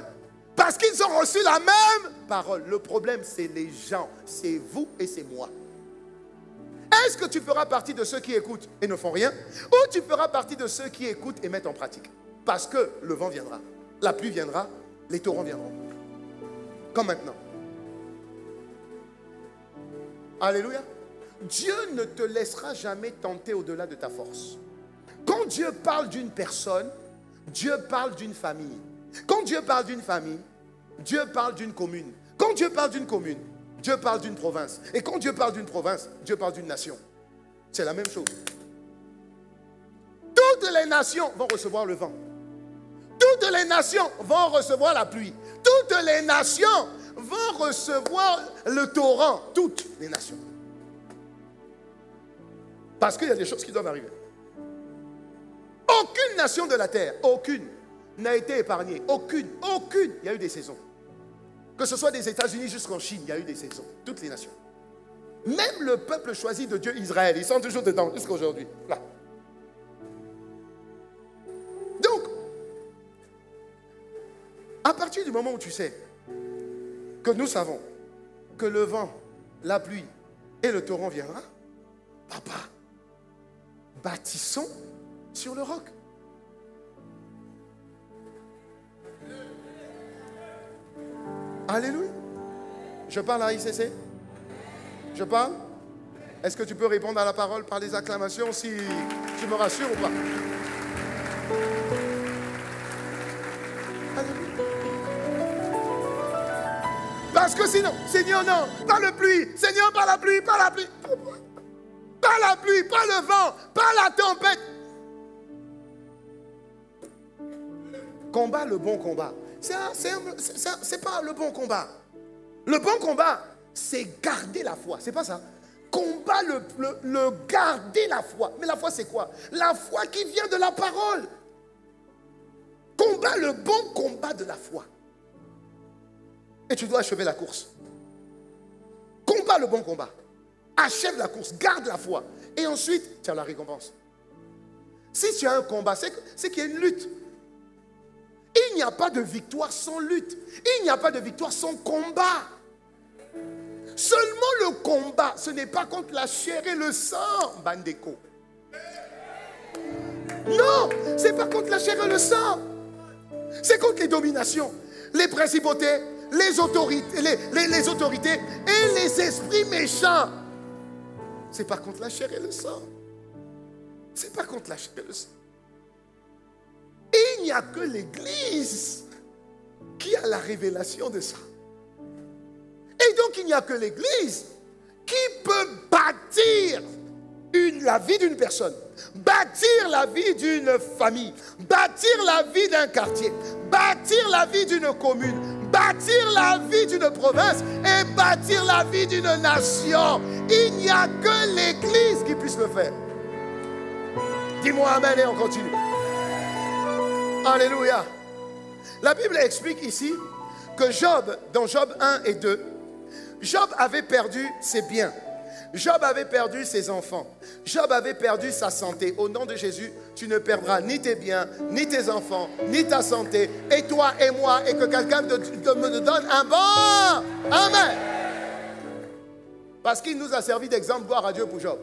Parce qu'ils ont reçu la même parole. Le problème, c'est les gens. C'est vous et c'est moi. Est-ce que tu feras partie de ceux qui écoutent et ne font rien? Ou tu feras partie de ceux qui écoutent et mettent en pratique? Parce que le vent viendra, la pluie viendra, les torrents viendront. Comme maintenant. Alléluia. Dieu ne te laissera jamais tenter au-delà de ta force. Quand Dieu parle d'une personne, Dieu parle d'une famille. Quand Dieu parle d'une famille, Dieu parle d'une commune. Quand Dieu parle d'une commune, Dieu parle d'une province. Et quand Dieu parle d'une province, Dieu parle d'une nation. C'est la même chose. Toutes les nations vont recevoir le vent. Toutes les nations vont recevoir la pluie. Toutes les nations vont recevoir le torrent. Toutes les nations. Parce qu'il y a des choses qui doivent arriver. Aucune nation de la terre, aucune, n'a été épargnée. Aucune. Il y a eu des saisons. Que ce soit des États-Unis jusqu'en Chine, il y a eu des saisons. Toutes les nations. Même le peuple choisi de Dieu, Israël, ils sont toujours dedans jusqu'à aujourd'hui. Là. Donc, à partir du moment où tu sais que nous savons que le vent, la pluie et le torrent viendra, papa, bâtissons sur le roc. Alléluia. Je parle à ICC? Je parle? Est-ce que tu peux répondre à la parole par des acclamations si tu me rassures ou pas? Alléluia. Parce que sinon, Seigneur, non, pas la pluie. Seigneur, pas la pluie, pas la pluie. Pas la pluie, pas le vent, pas la tempête. Combat le bon combat. C'est pas le bon combat. Le bon combat, c'est garder la foi. C'est pas ça. Combat le garder la foi. Mais la foi, c'est quoi? La foi qui vient de la parole. Combat le bon combat de la foi. Et tu dois achever la course. Combat le bon combat. Achève la course, garde la foi. Et ensuite, tu as la récompense. Si tu as un combat, c'est qu'il y a une lutte. Il n'y a pas de victoire sans lutte. Il n'y a pas de victoire sans combat. Seulement le combat, ce n'est pas contre la chair et le sang, Bandeko. Non, ce n'est pas contre la chair et le sang. C'est contre les dominations, les principautés, les autorités, les autorités et les esprits méchants. Ce n'est pas contre la chair et le sang. Ce n'est pas contre la chair et le sang. Il n'y a que l'Église qui a la révélation de ça. Et donc il n'y a que l'Église qui peut bâtir la vie d'une personne, bâtir la vie d'une famille, bâtir la vie d'un quartier, bâtir la vie d'une commune, bâtir la vie d'une province et bâtir la vie d'une nation. Il n'y a que l'Église qui puisse le faire. Dis-moi amen et on continue. Alléluia. La Bible explique ici que Job, dans Job 1 et 2, Job avait perdu ses biens. Job avait perdu ses enfants. Job avait perdu sa santé. Au nom de Jésus, tu ne perdras ni tes biens, ni tes enfants, ni ta santé. Et toi et moi, et que quelqu'un me donne un bon amen. Parce qu'il nous a servi d'exemple, gloire à Dieu pour Job.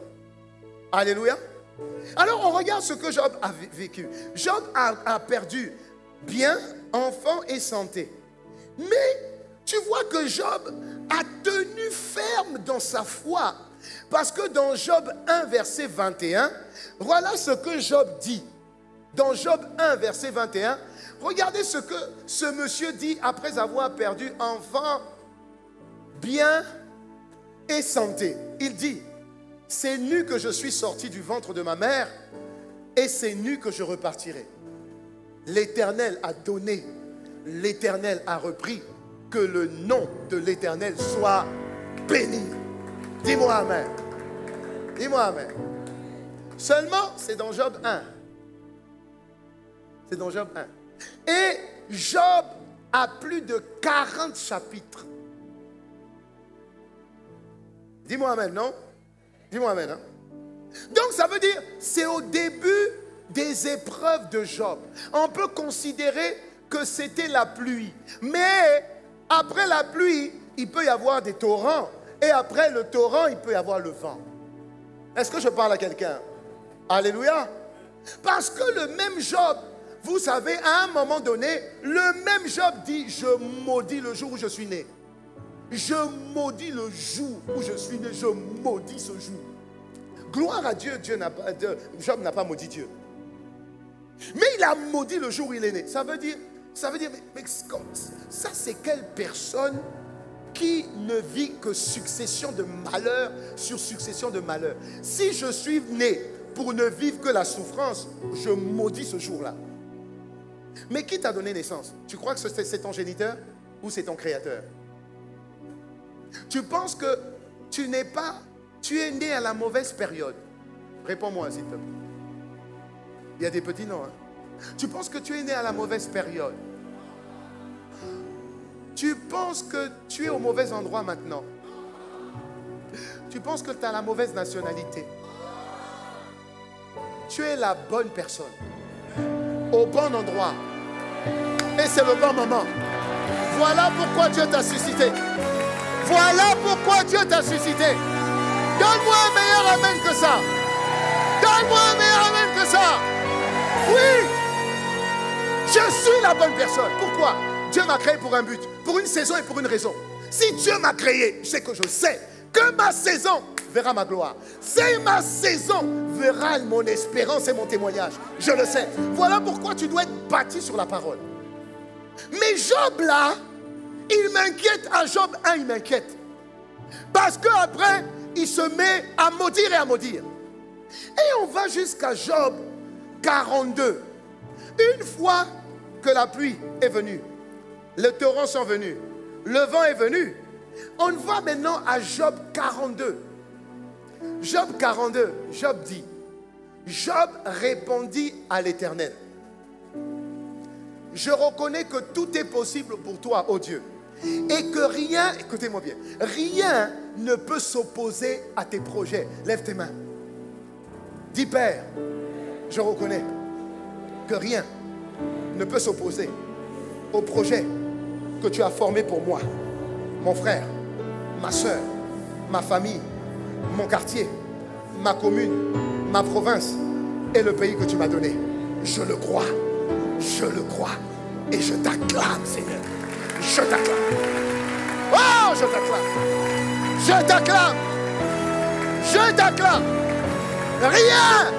Alléluia. Alors on regarde ce que Job a vécu. Job a perdu biens, enfants et santé. Mais tu vois que Job a tenu ferme dans sa foi. Parce que dans Job 1, verset 21, voilà ce que Job dit. Dans Job 1, verset 21, regardez ce que ce monsieur dit après avoir perdu enfants, biens et santé. Il dit: c'est nu que je suis sorti du ventre de ma mère, et c'est nu que je repartirai. L'Éternel a donné, l'Éternel a repris, que le nom de l'Éternel soit béni. Dis-moi amen. Dis-moi amen. Seulement, c'est dans Job 1. C'est dans Job 1. Et Job, à plus de 40 chapitres, Dis-moi amen, non? Dis-moi amen. Hein? Donc ça veut dire, c'est au début des épreuves de Job. On peut considérer que c'était la pluie. Mais après la pluie, il peut y avoir des torrents. Et après le torrent, il peut y avoir le vent. Est-ce que je parle à quelqu'un? Alléluia. Parce que le même Job, vous savez, à un moment donné, le même Job dit, je maudis le jour où je suis né. Je maudis le jour où je suis né. Je maudis ce jour. Gloire à Dieu, Job n'a pas maudit Dieu. Mais il a maudit le jour où il est né. Ça veut dire, mais ça c'est quelle personne qui ne vit que succession de malheurs sur succession de malheurs. Si je suis né pour ne vivre que la souffrance, je maudis ce jour-là. Mais qui t'a donné naissance? Tu crois que c'est ton géniteur ou c'est ton créateur? Tu penses que tu es né à la mauvaise période? Réponds-moi s'il te plaît. Il y a des petits noms. Hein? Tu penses que tu es né à la mauvaise période? Tu penses que tu es au mauvais endroit maintenant? Tu penses que tu as la mauvaise nationalité? Tu es la bonne personne, au bon endroit, et c'est le bon moment. Voilà pourquoi Dieu t'a suscité. Voilà pourquoi Dieu t'a suscité. Donne-moi un meilleur amen que ça. Donne-moi un meilleur amen que ça. Oui, je suis la bonne personne. Pourquoi? Dieu m'a créé pour un but, pour une saison et pour une raison. Si Dieu m'a créé, c'est que je sais que ma saison verra ma gloire. C'est ma saison verra mon espérance et mon témoignage. Je le sais. Voilà pourquoi tu dois être bâti sur la parole. Mais Job là, il m'inquiète. À Job 1, il m'inquiète. Parce qu'après, il se met à maudire et à maudire. Et on va jusqu'à Job 42. Une fois que la pluie est venue, les torrents sont venus, le vent est venu, on va maintenant à Job 42. Job 42, Job dit, Job répondit à l'Éternel, je reconnais que tout est possible pour toi, ô Dieu, et que rien, écoutez-moi bien, rien ne peut s'opposer à tes projets. Lève tes mains. Dis Père, je reconnais que rien ne peut s'opposer au projet que tu as formé pour moi, mon frère, ma soeur, ma famille, mon quartier, ma commune, ma province et le pays que tu m'as donné. Je le crois, et je t'acclame, Seigneur. Je t'acclame. Oh, je t'acclame. Je t'acclame. Je t'acclame. Rien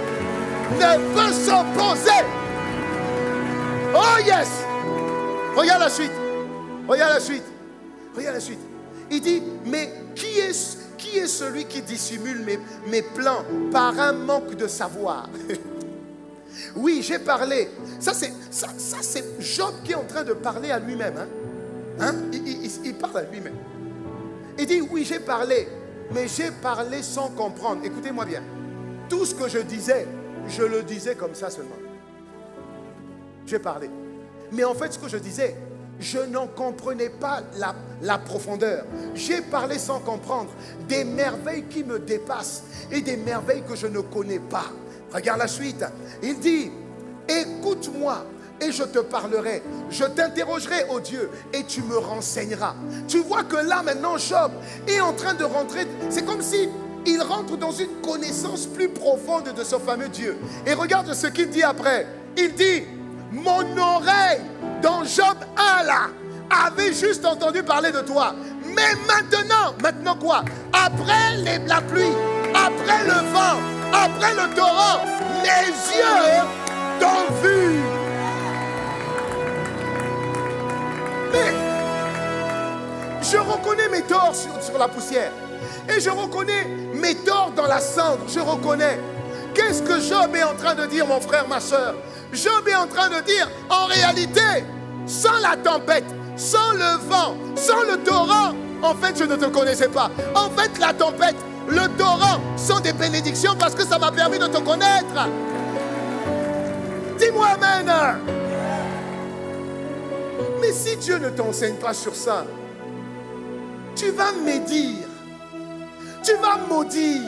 ne peut s'opposer. Oh yes. Regarde la suite. Regarde la suite. Regarde la suite. Il dit, mais qui est celui qui dissimule mes plans par un manque de savoir? Oui, j'ai parlé. Ça c'est Job qui est en train de parler à lui-même. Hein? Il parle à lui-même. Il dit, oui, j'ai parlé, mais j'ai parlé sans comprendre. Écoutez-moi bien. Tout ce que je disais, je le disais comme ça seulement. J'ai parlé. Mais en fait, ce que je disais, je n'en comprenais pas la profondeur. J'ai parlé sans comprendre des merveilles qui me dépassent et des merveilles que je ne connais pas. Regarde la suite. Il dit, écoute-moi et je te parlerai. Je t'interrogerai, ô Dieu, et tu me renseigneras. Tu vois que là, maintenant, Job est en train de rentrer. C'est comme si il rentre dans une connaissance plus profonde de ce fameux Dieu. Et regarde ce qu'il dit après. Il dit, mon oreille, dans Job 1 là, avait juste entendu parler de toi. Mais maintenant quoi? Après la pluie, après le vent, après le torrent, mes yeux t'ont vu. Mais je reconnais mes torts sur la poussière. Et je reconnais mes torts dans la cendre. Je reconnais. Qu'est-ce que Job est en train de dire, mon frère, ma soeur? Job est en train de dire, en réalité, sans la tempête, sans le vent, sans le torrent, en fait, je ne te connaissais pas. En fait, la tempête, le torrent sont des bénédictions parce que ça m'a permis de te connaître. Dis-moi amen. Mais si Dieu ne t'enseigne pas sur ça, tu vas médire. Tu vas maudire.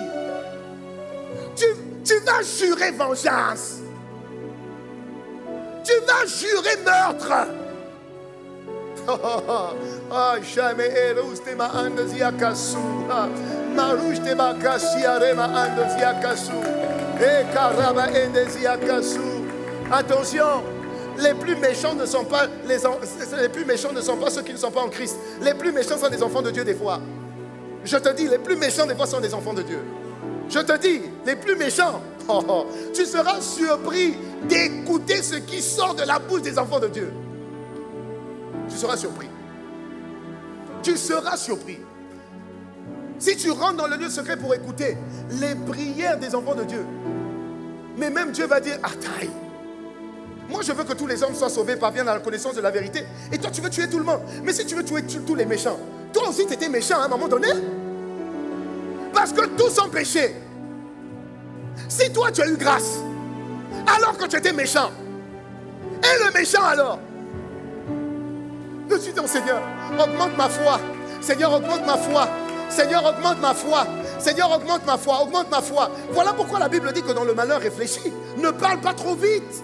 Tu vas jurer vengeance. Tu vas jurer meurtre. Jamais eruste ma andezia kasu. Maruste ma kasiare ma andezia kasu. E karaba endezia kasu. Attention, les plus méchants ne sont pas les plus méchants ne sont pas ceux qui ne sont pas en Christ. Les plus méchants sont des enfants de Dieu des fois. Je te dis, les plus méchants des fois sont des enfants de Dieu. Je te dis, les plus méchants, tu seras surpris d'écouter ce qui sort de la bouche des enfants de Dieu. Tu seras surpris. Tu seras surpris. Si tu rentres dans le lieu secret pour écouter les prières des enfants de Dieu, mais même Dieu va dire, attends, moi je veux que tous les hommes soient sauvés, parviennent à la connaissance de la vérité. Et toi tu veux tuer tout le monde. Mais si tu veux tuer tous les méchants, toi aussi tu étais méchant à un moment donné. Parce que tous ont péché. Si toi tu as eu grâce, alors que tu étais méchant, et le méchant alors, nous disons Seigneur, augmente ma foi. Seigneur, augmente ma foi. Seigneur, augmente ma foi. Seigneur, augmente ma foi, augmente ma foi. Voilà pourquoi la Bible dit que dans le malheur, réfléchis. Ne parle pas trop vite.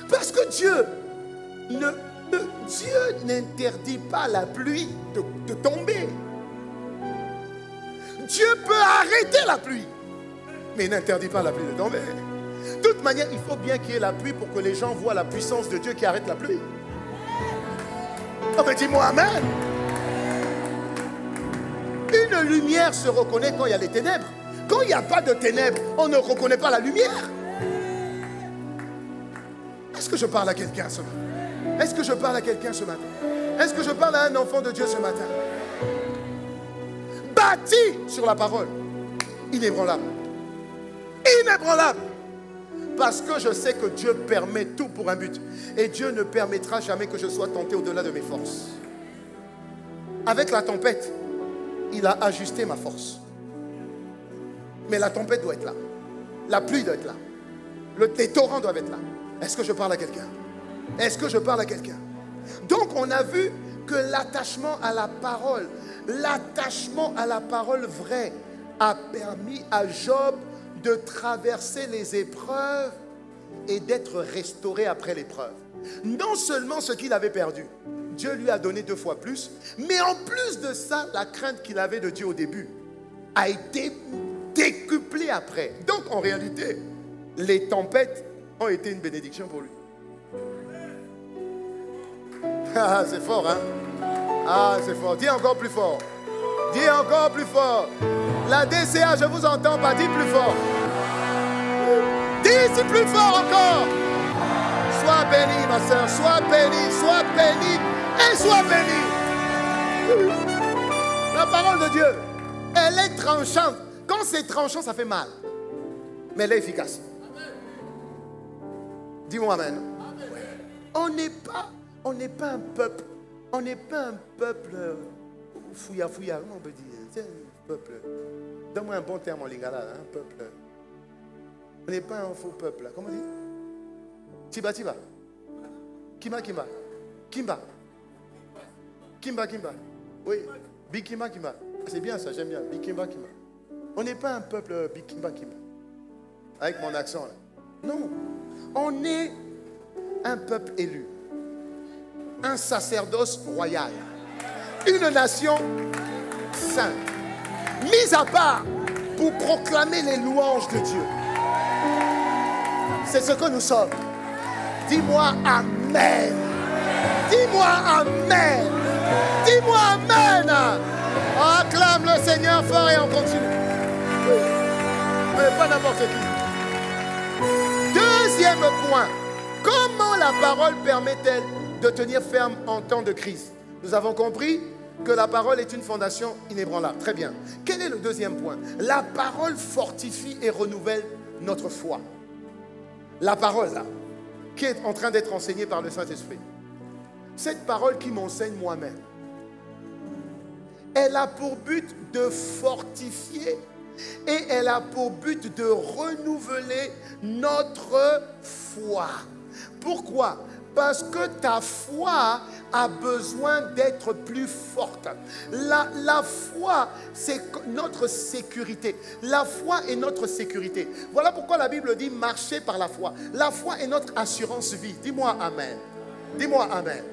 Parce que Dieu n'interdit pas la pluie de tomber. Dieu peut arrêter la pluie, mais il n'interdit pas la pluie de tomber. De toute manière, il faut bien qu'il y ait la pluie pour que les gens voient la puissance de Dieu qui arrête la pluie. Oh, mais dis-moi amen. Une lumière se reconnaît quand il y a les ténèbres. Quand il n'y a pas de ténèbres, on ne reconnaît pas la lumière. Est-ce que je parle à quelqu'un ce matin? Est-ce que je parle à quelqu'un ce matin? Est-ce que je parle à un enfant de Dieu ce matin? Bâti sur la parole, inébranlable. Inébranlable. Parce que je sais que Dieu permet tout pour un but. Et Dieu ne permettra jamais que je sois tenté au-delà de mes forces. Avec la tempête, il a ajusté ma force. Mais la tempête doit être là. La pluie doit être là. Les torrents doivent être là. Est-ce que je parle à quelqu'un? Est-ce que je parle à quelqu'un? Donc on a vu que l'attachement à la parole vraie a permis à Job de traverser les épreuves et d'être restauré après l'épreuve. Non seulement ce qu'il avait perdu, Dieu lui a donné 2 fois plus, mais en plus de ça, la crainte qu'il avait de Dieu au début a été décuplée après. Donc en réalité, les tempêtes ont été une bénédiction pour lui. Ah, c'est fort, hein? Ah, c'est fort. Dis encore plus fort. Dis encore plus fort. La DCA, je vous entends pas. Dis plus fort. Dis plus fort encore. Sois béni, ma soeur. Sois béni. Sois béni. Et sois béni. La parole de Dieu, elle est tranchante. Quand c'est tranchant, ça fait mal. Mais elle est efficace. Dis-moi amen. On n'est pas un peuple. On n'est pas un peuple fouilla, comment on peut dire? C'est un peuple. Donne-moi un bon terme en lingala, un peuple. On n'est pas un faux peuple. Comment on dit? Tiba. Kimba. Kimba. Oui. Bikimba. C'est bien ça, j'aime bien. Bikimba. On n'est pas un peuple Bikimba. Avec mon accent là. Non. On est un peuple élu. Un sacerdoce royal. Une nation sainte. Mise à part pour proclamer les louanges de Dieu. C'est ce que nous sommes. Dis-moi amen. Dis-moi amen. Dis-moi amen. Acclame le Seigneur fort et on continue. Mais pas n'importe qui. Deuxième point. Comment la parole permet-elle de tenir ferme en temps de crise? Nous avons compris que la parole est une fondation inébranlable. Très bien. Quel est le deuxième point? La parole fortifie et renouvelle notre foi. La parole, là, qui est en train d'être enseignée par le Saint-Esprit. Cette parole qui m'enseigne moi-même, elle a pour but de fortifier et elle a pour but de renouveler notre foi. Pourquoi? Parce que ta foi a besoin d'être plus forte. La foi, c'est notre sécurité. La foi est notre sécurité. Voilà pourquoi la Bible dit marcher par la foi. La foi est notre assurance vie. Dis-moi amen. Dis-moi amen.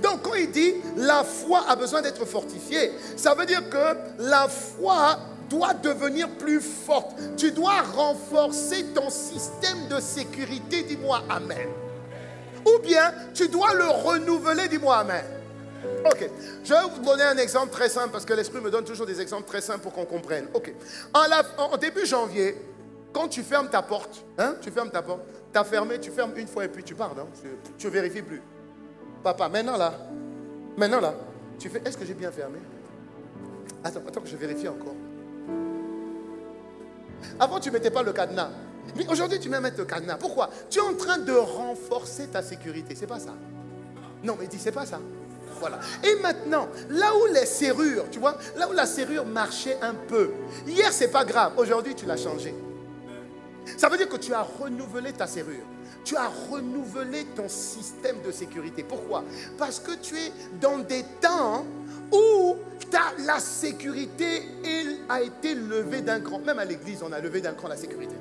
Donc quand il dit la foi a besoin d'être fortifiée, ça veut dire que la foi doit devenir plus forte. Tu dois renforcer ton système de sécurité. Dis-moi amen. Ou bien tu dois le renouveler. Dis-moi amen. Ok, je vais vous donner un exemple très simple parce que l'Esprit me donne toujours des exemples très simples pour qu'on comprenne. Ok, en début janvier, quand tu fermes ta porte, tu fermes ta porte, tu as fermé, tu fermes une fois et puis tu pars, non? Tu ne vérifies plus. Papa, maintenant là, tu fais, est-ce que j'ai bien fermé? Attends que je vérifie encore. Avant, tu ne mettais pas le cadenas. Mais aujourd'hui, tu mets mettre le cadenas. Pourquoi? Tu es en train de renforcer ta sécurité. C'est pas ça. Non, mais dis, c'est pas ça. Voilà. Et maintenant, là où les serrures, tu vois, là où la serrure marchait un peu. Hier, c'est pas grave. Aujourd'hui, tu l'as changé. Ça veut dire que tu as renouvelé ta serrure. Tu as renouvelé ton système de sécurité. Pourquoi? Parce que tu es dans des temps où la sécurité a été levée d'un cran. Même à l'église, on a levé d'un cran la sécurité.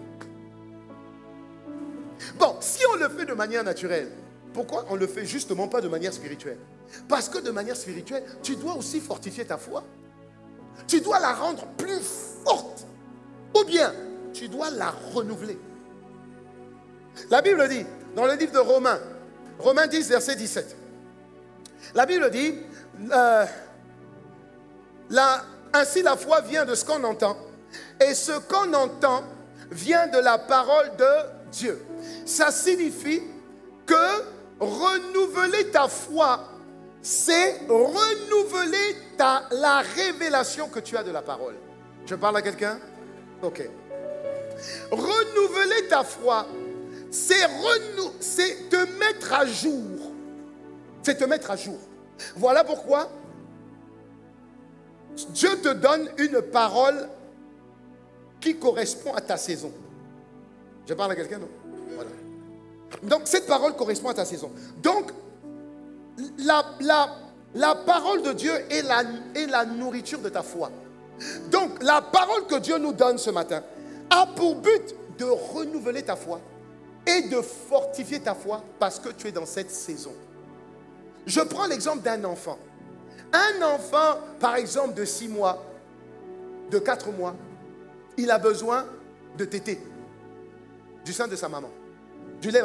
Bon, si on le fait de manière naturelle, pourquoi on ne le fait justement pas de manière spirituelle? Parce que de manière spirituelle, tu dois aussi fortifier ta foi. Tu dois la rendre plus forte. Ou bien, tu dois la renouveler. La Bible dit, dans le livre de Romains, Romains 10, verset 17, la Bible dit, ainsi la foi vient de ce qu'on entend, et ce qu'on entend vient de la parole de Dieu. Ça signifie que renouveler ta foi, c'est renouveler la révélation que tu as de la parole. Je parle à quelqu'un? Ok. Renouveler ta foi, c'est te mettre à jour. C'est te mettre à jour. Voilà pourquoi Dieu te donne une parole qui correspond à ta saison. Je parle à quelqu'un, non? Voilà. Donc cette parole correspond à ta saison. Donc la parole de Dieu est la nourriture de ta foi. Donc la parole que Dieu nous donne ce matin a pour but de renouveler ta foi et de fortifier ta foi parce que tu es dans cette saison. Je prends l'exemple d'un enfant. Un enfant, par exemple, de 6 mois, de 4 mois, il a besoin de téter, du sein de sa maman, du lait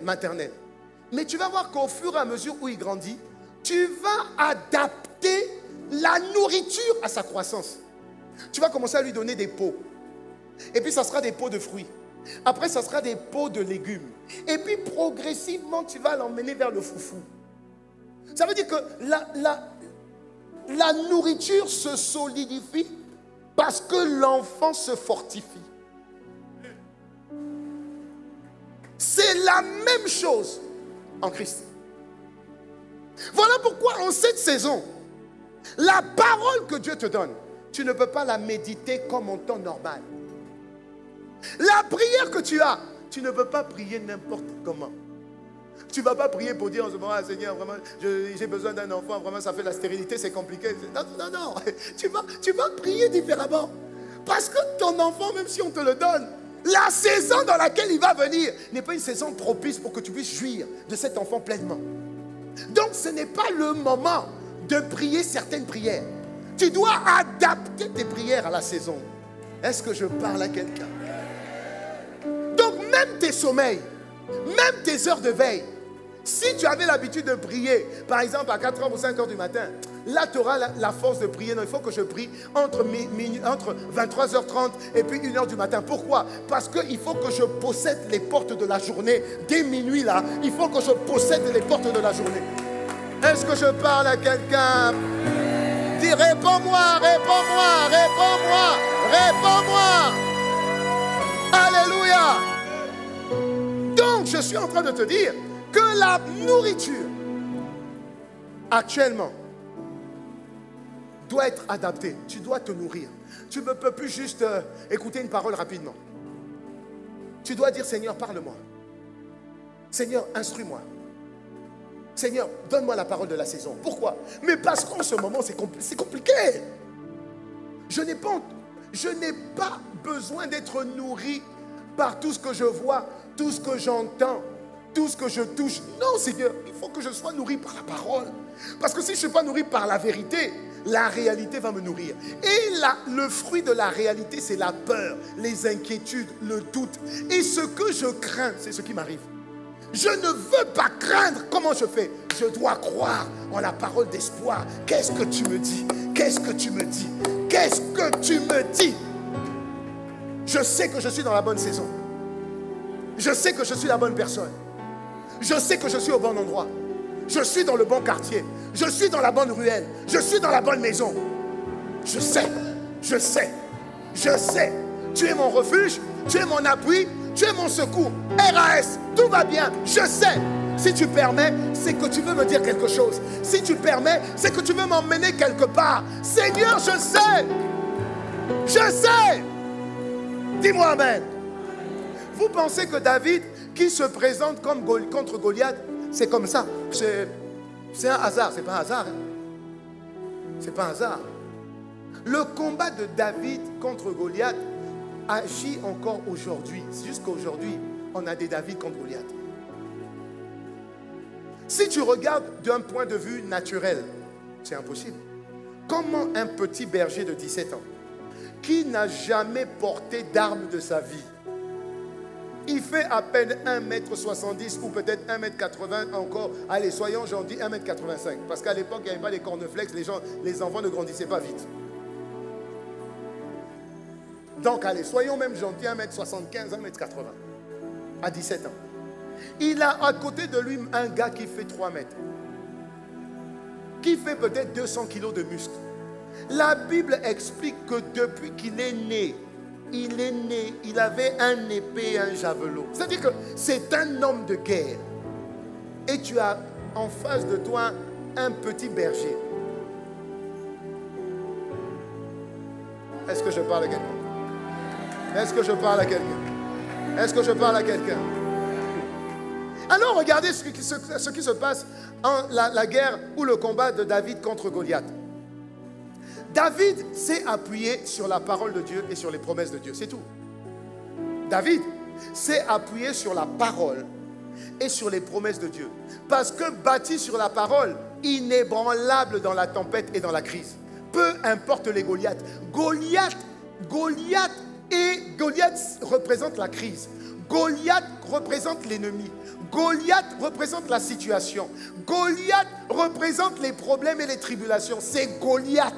maternel. Mais tu vas voir qu'au fur et à mesure où il grandit, tu vas adapter la nourriture à sa croissance. Tu vas commencer à lui donner des pots. Et puis ça sera des pots de fruits. Après, ça sera des pots de légumes. Et puis progressivement, tu vas l'emmener vers le foufou. Ça veut dire que la nourriture se solidifie parce que l'enfant se fortifie. C'est la même chose en Christ. Voilà pourquoi en cette saison, la parole que Dieu te donne, tu ne peux pas la méditer comme en temps normal. La prière que tu as, tu ne peux pas prier n'importe comment. Tu ne vas pas prier pour dire en ce moment, ah, Seigneur, vraiment, j'ai besoin d'un enfant, vraiment, ça fait la stérilité, c'est compliqué. Non. Tu vas prier différemment. Parce que ton enfant, même si on te le donne, la saison dans laquelle il va venir n'est pas une saison propice pour que tu puisses jouir de cet enfant pleinement. Donc, ce n'est pas le moment de prier certaines prières. Tu dois adapter tes prières à la saison. Est-ce que je parle à quelqu'un? Donc, même tes sommeils, même tes heures de veille, si tu avais l'habitude de prier, par exemple à 4h ou 5h du matin, là tu auras la force de prier. Non, il faut que je prie entre 23h30 et puis 1h du matin. Pourquoi? Parce qu'il faut que je possède les portes de la journée. Dès minuit là, il faut que je possède les portes de la journée. Est-ce que je parle à quelqu'un? Dis, réponds-moi, réponds-moi, réponds-moi, réponds-moi. Alléluia. Donc, je suis en train de te dire que la nourriture, actuellement, doit être adaptée. Tu dois te nourrir. Tu ne peux plus juste écouter une parole rapidement. Tu dois dire, Seigneur, parle-moi. Seigneur, instruis-moi. Seigneur, donne-moi la parole de la saison. Pourquoi? Mais parce qu'en ce moment, c'est compliqué. Je n'ai pas besoin d'être nourri par tout ce que je vois, tout ce que j'entends, tout ce que je touche. Non, Seigneur, il faut que je sois nourri par la parole. Parce que si je ne suis pas nourri par la vérité, la réalité va me nourrir. Et le fruit de la réalité, c'est la peur, les inquiétudes, le doute. Et ce que je crains, c'est ce qui m'arrive. Je ne veux pas craindre. Comment je fais? Je dois croire en la parole d'espoir. Qu'est-ce que tu me dis? Qu'est-ce que tu me dis? Qu'est-ce que tu me dis? Je sais que je suis dans la bonne saison. Je sais que je suis la bonne personne. Je sais que je suis au bon endroit. Je suis dans le bon quartier. Je suis dans la bonne ruelle. Je suis dans la bonne maison. Je sais, je sais, je sais. Tu es mon refuge, tu es mon appui, tu es mon secours. RAS, tout va bien, je sais. Si tu permets, c'est que tu veux me dire quelque chose. Si tu permets, c'est que tu veux m'emmener quelque part. Seigneur, je sais. Je sais. Dis-moi amen. Vous pensez que David, qui se présente comme contre Goliath, c'est comme ça? C'est un hasard, c'est pas un hasard. C'est pas un hasard. Le combat de David contre Goliath agit encore aujourd'hui. C'est juste qu'aujourd'hui, on a des David contre Goliath. Si tu regardes d'un point de vue naturel, c'est impossible. Comment un petit berger de 17 ans, qui n'a jamais porté d'arme de sa vie, il fait à peine 1,70 m ou peut-être 1,80 m encore. Allez, soyons gentils, 1,85 m. Parce qu'à l'époque, il n'y avait pas les cornflakes, les enfants ne grandissaient pas vite. Donc, allez, soyons même gentils, 1,75 m, 1,80 m. À 17 ans. Il a à côté de lui un gars qui fait 3 mètres. Qui fait peut-être 200 kilos de muscles. La Bible explique que depuis qu'il est né, il avait un épée et un javelot. C'est-à-dire que c'est un homme de guerre. Et tu as en face de toi un petit berger. Est-ce que je parle à quelqu'un? Est-ce que je parle à quelqu'un? Est-ce que je parle à quelqu'un? Alors regardez ce qui se passe en la guerre ou le combat de David contre Goliath. David s'est appuyé sur la parole de Dieu et sur les promesses de Dieu, c'est tout. David s'est appuyé sur la parole et sur les promesses de Dieu. Parce que bâti sur la parole, inébranlable dans la tempête et dans la crise. Peu importe les Goliaths. Goliath représente la crise. Goliath représente l'ennemi. Goliath représente la situation. Goliath représente les problèmes et les tribulations. C'est Goliath.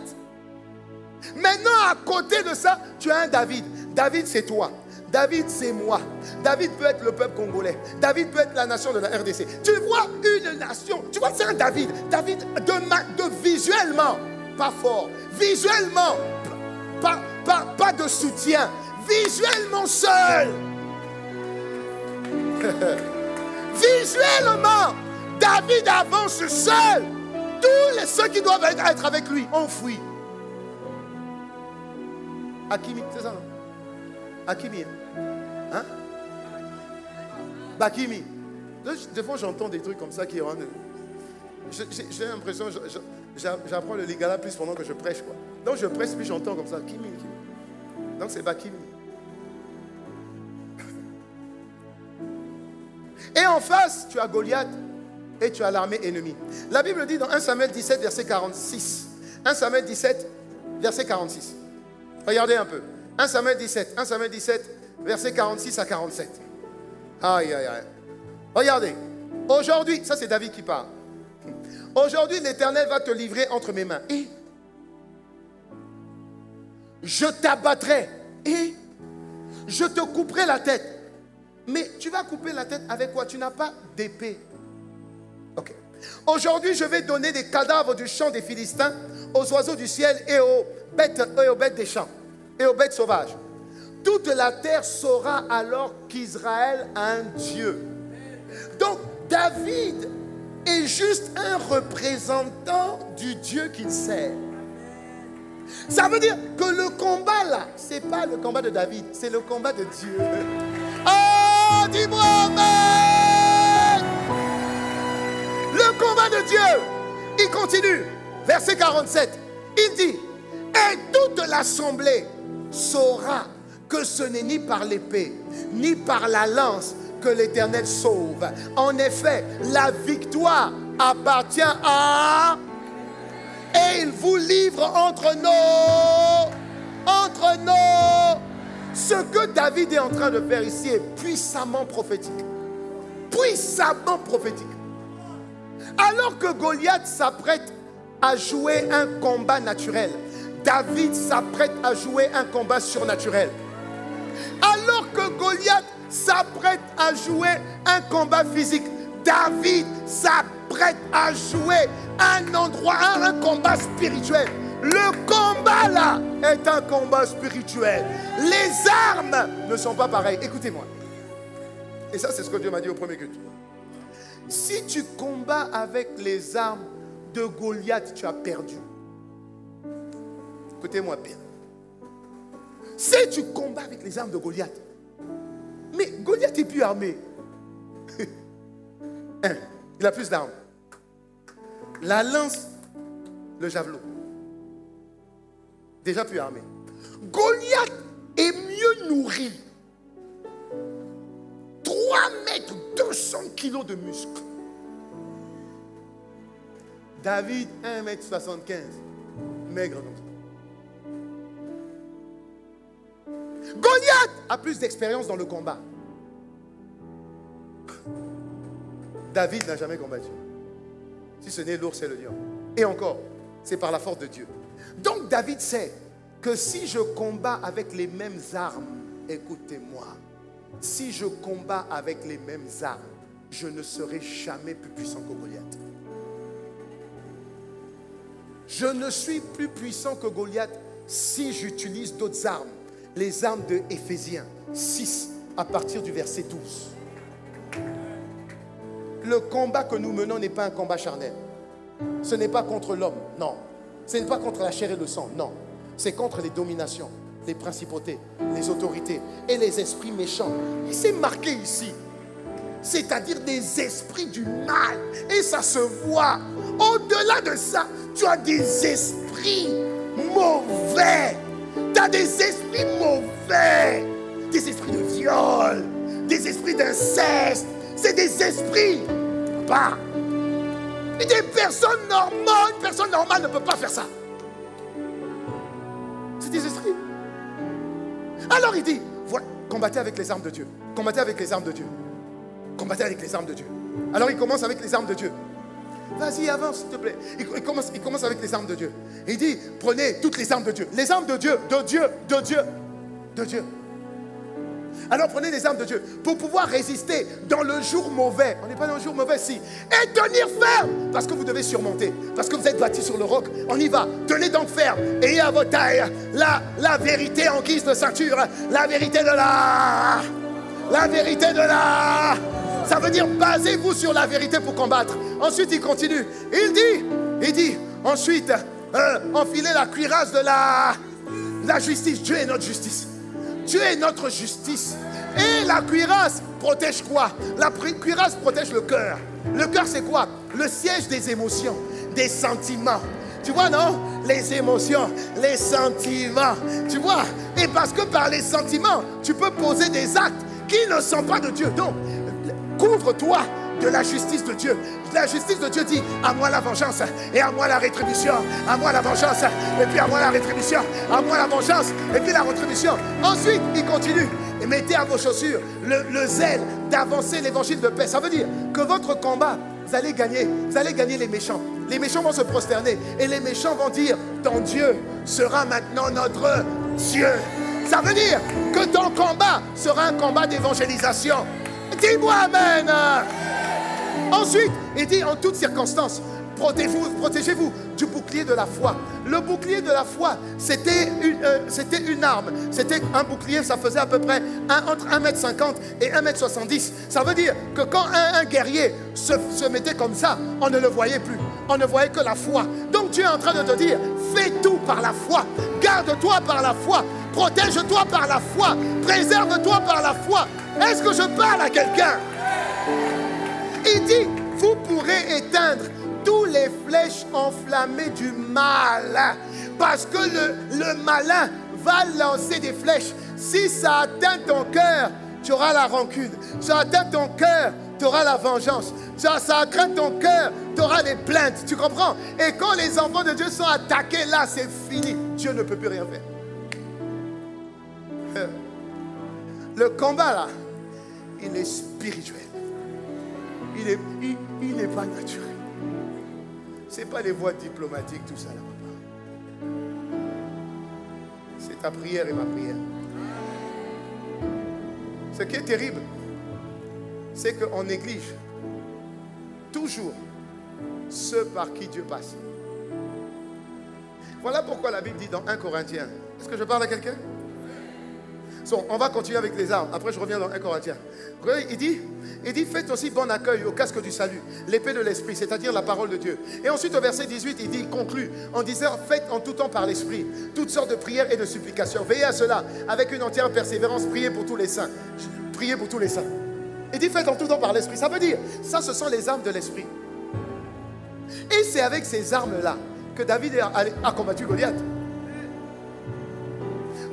Maintenant, à côté de ça, tu as un David. David, c'est toi. David, c'est moi. David peut être le peuple congolais. David peut être la nation de la RDC. Tu vois une nation. Tu vois, c'est un David. David, de visuellement, pas fort. Visuellement, pas de soutien. Visuellement seul. Visuellement, David avance seul. Tous ceux qui doivent être avec lui ont fui. Hakimi, c'est ça, non? Hakimi. Hein? Bakimi. Des fois, j'entends des trucs comme ça qui rendent. J'ai l'impression, j'apprends le lingala plus pendant que je prêche, quoi. Donc, je prêche, puis j'entends comme ça. Kimi. Donc, c'est Bakimi. Et en face, tu as Goliath et tu as l'armée ennemie. La Bible dit dans 1 Samuel 17, verset 46. 1 Samuel 17, verset 46. Regardez un peu. 1 Samuel 17, verset 46 à 47. Aïe, aïe, aïe. Regardez. Aujourd'hui, ça c'est David qui parle. Aujourd'hui, l'Éternel va te livrer entre mes mains. Et je t'abattrai. Et je te couperai la tête. Mais tu vas couper la tête avec quoi? Tu n'as pas d'épée. Ok. Aujourd'hui, je vais donner des cadavres du champ des Philistins aux oiseaux du ciel et aux bêtes des champs et aux bêtes sauvages. Toute la terre saura alors qu'Israël a un Dieu. Donc, David est juste un représentant du Dieu qu'il sert. Ça veut dire que le combat là, ce n'est pas le combat de David, c'est le combat de Dieu. Oh, dis-moi amen. Le de Dieu. Il continue. Verset 47. Il dit, et toute l'assemblée saura que ce n'est ni par l'épée, ni par la lance que l'Éternel sauve. En effet, la victoire appartient à... Et il vous livre entre nos... Ce que David est en train de faire ici est puissamment prophétique. Puissamment prophétique. Alors que Goliath s'apprête à jouer un combat naturel, David s'apprête à jouer un combat surnaturel. Alors que Goliath s'apprête à jouer un combat physique, David s'apprête à jouer un combat spirituel. Le combat là est un combat spirituel. Les armes ne sont pas pareilles. Écoutez-moi. Et ça, c'est ce que Dieu m'a dit au premier culte. Si tu combats avec les armes de Goliath, tu as perdu. Écoutez-moi bien. Si tu combats avec les armes de Goliath, mais Goliath est plus armé. Il a plus d'armes. La lance, le javelot. Déjà plus armé. Goliath est mieux nourri. 3 mètres, 200 kilos de muscles. David, 1,75 m. Maigre comme ça. Goliath a plus d'expérience dans le combat. David n'a jamais combattu. Si ce n'est l'ours et le lion. Et encore, c'est par la force de Dieu. Donc David sait que si je combats avec les mêmes armes, écoutez-moi, si je combats avec les mêmes armes, je ne serai jamais plus puissant que Goliath. Je ne suis plus puissant que Goliath si j'utilise d'autres armes. Les armes de Éphésiens 6 à partir du verset 12. Le combat que nous menons n'est pas un combat charnel. Ce n'est pas contre l'homme, non. Ce n'est pas contre la chair et le sang, non. C'est contre les dominations, les principautés, les autorités et les esprits méchants. Et c'est marqué ici. C'est-à-dire des esprits du mal. Et ça se voit. Au-delà de ça, tu as des esprits mauvais. Tu as des esprits mauvais. Des esprits de viol. Des esprits d'inceste. C'est des esprits. Bah. Et des personnes normales. Une personne normale ne peut pas faire ça. C'est des esprits. Alors il dit, voilà, combattez avec les armes de Dieu. Combattez avec les armes de Dieu. Combattez avec les armes de Dieu. Alors il commence avec les armes de Dieu. Vas-y, avance s'il te plaît. Il commence avec les armes de Dieu. Il dit, prenez toutes les armes de Dieu. Les armes de Dieu, de Dieu, de Dieu, de Dieu. Alors prenez les armes de Dieu pour pouvoir résister dans le jour mauvais. On n'est pas dans le jour mauvais, si. Et tenir ferme. Parce que vous devez surmonter. Parce que vous êtes bâtis sur le roc. On y va. Tenez donc ferme. Ayez à votre taille la vérité en guise de ceinture. La vérité de la... La vérité de la... Ça veut dire basez-vous sur la vérité pour combattre. Ensuite, il continue. Il dit, ensuite, enfilez la cuirasse de la justice. Dieu est notre justice. Dieu est notre justice. Et la cuirasse protège quoi? La cuirasse protège le cœur. Le cœur, c'est quoi? Le siège des émotions, des sentiments. Tu vois, non? Les émotions, les sentiments. Tu vois? Et parce que par les sentiments, tu peux poser des actes qui ne sont pas de Dieu. Donc, couvre-toi de la justice de Dieu. La justice de Dieu dit, à moi la vengeance et à moi la rétribution. À moi la vengeance et puis à moi la rétribution. À moi la vengeance et puis la rétribution. Ensuite, il continue. Et mettez à vos chaussures le zèle d'avancer l'évangile de paix. Ça veut dire que votre combat, vous allez gagner les méchants. Les méchants vont se prosterner et les méchants vont dire, ton Dieu sera maintenant notre Dieu. Ça veut dire que ton combat sera un combat d'évangélisation. Dis-moi amen. Ensuite, il dit en toutes circonstances, protégez-vous du bouclier de la foi. Le bouclier de la foi, c'était une arme. C'était un bouclier, ça faisait à peu près entre 1,50 m et 1,70 m. Ça veut dire que quand un guerrier se mettait comme ça, on ne le voyait plus. On ne voyait que la foi. Donc Dieu est en train de te dire, fais tout par la foi. Garde-toi par la foi. Protège-toi par la foi. Préserve-toi par la foi. Est-ce que je parle à quelqu'un? Il dit, vous pourrez éteindre tous les flèches enflammées du mal. Parce que le malin va lancer des flèches. Si ça atteint ton cœur, tu auras la rancune. Ça atteint ton cœur, tu auras la vengeance. Ça atteint ton cœur, tu auras des plaintes. Tu comprends? Et quand les enfants de Dieu sont attaqués, là, c'est fini. Dieu ne peut plus rien faire. Le combat, là, il est spirituel. Il n'est pas naturel. Ce n'est pas les voies diplomatiques, tout ça, là. C'est ta prière et ma prière. Ce qui est terrible, c'est qu'on néglige toujours ceux par qui Dieu passe. Voilà pourquoi la Bible dit dans 1 Corinthiens. Est-ce que je parle à quelqu'un? On va continuer avec les armes. Après, je reviens dans 1 Corinthiens. Il dit, faites aussi bon accueil au casque du salut, l'épée de l'esprit, c'est-à-dire la parole de Dieu. Et ensuite, au verset 18, il dit, conclut, en disant, faites en tout temps par l'esprit, toutes sortes de prières et de supplications. Veillez à cela, avec une entière persévérance, priez pour tous les saints. Priez pour tous les saints. Il dit, faites en tout temps par l'esprit. Ça veut dire, ça, ce sont les armes de l'esprit. Et c'est avec ces armes-là que David a combattu Goliath.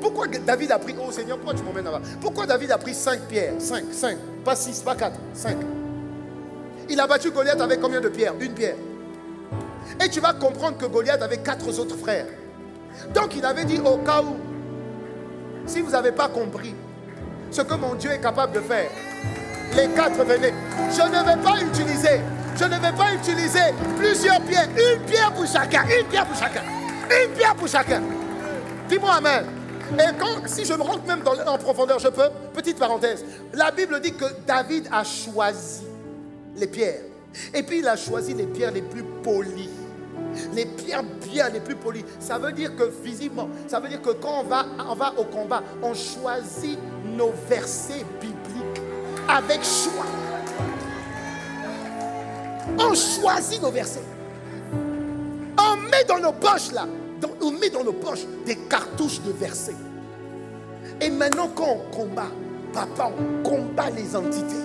Pourquoi David a pris, oh Seigneur, pourquoi tu m'emmènes là-bas? Pourquoi David a pris 5 pierres? 5, pas 6, pas 4, 5. Il a battu Goliath avec combien de pierres? Une pierre. Et tu vas comprendre que Goliath avait 4 autres frères. Donc il avait dit au cas où, si vous n'avez pas compris ce que mon Dieu est capable de faire, les 4 venaient. Je ne vais pas utiliser plusieurs pierres. Une pierre pour chacun, une pierre pour chacun, une pierre pour chacun. Dis-moi amen. Et si je me rentre même en profondeur, je peux. Petite parenthèse. La Bible dit que David a choisi les pierres. Et puis il a choisi les pierres les plus polies. Les pierres bien les plus polies. Ça veut dire que visiblement, ça veut dire que quand on va au combat, on choisit nos versets bibliques avec choix. On choisit nos versets. On met dans nos poches là. On met dans nos poches des cartouches de versets. Et maintenant quand on combat, papa, on combat les entités.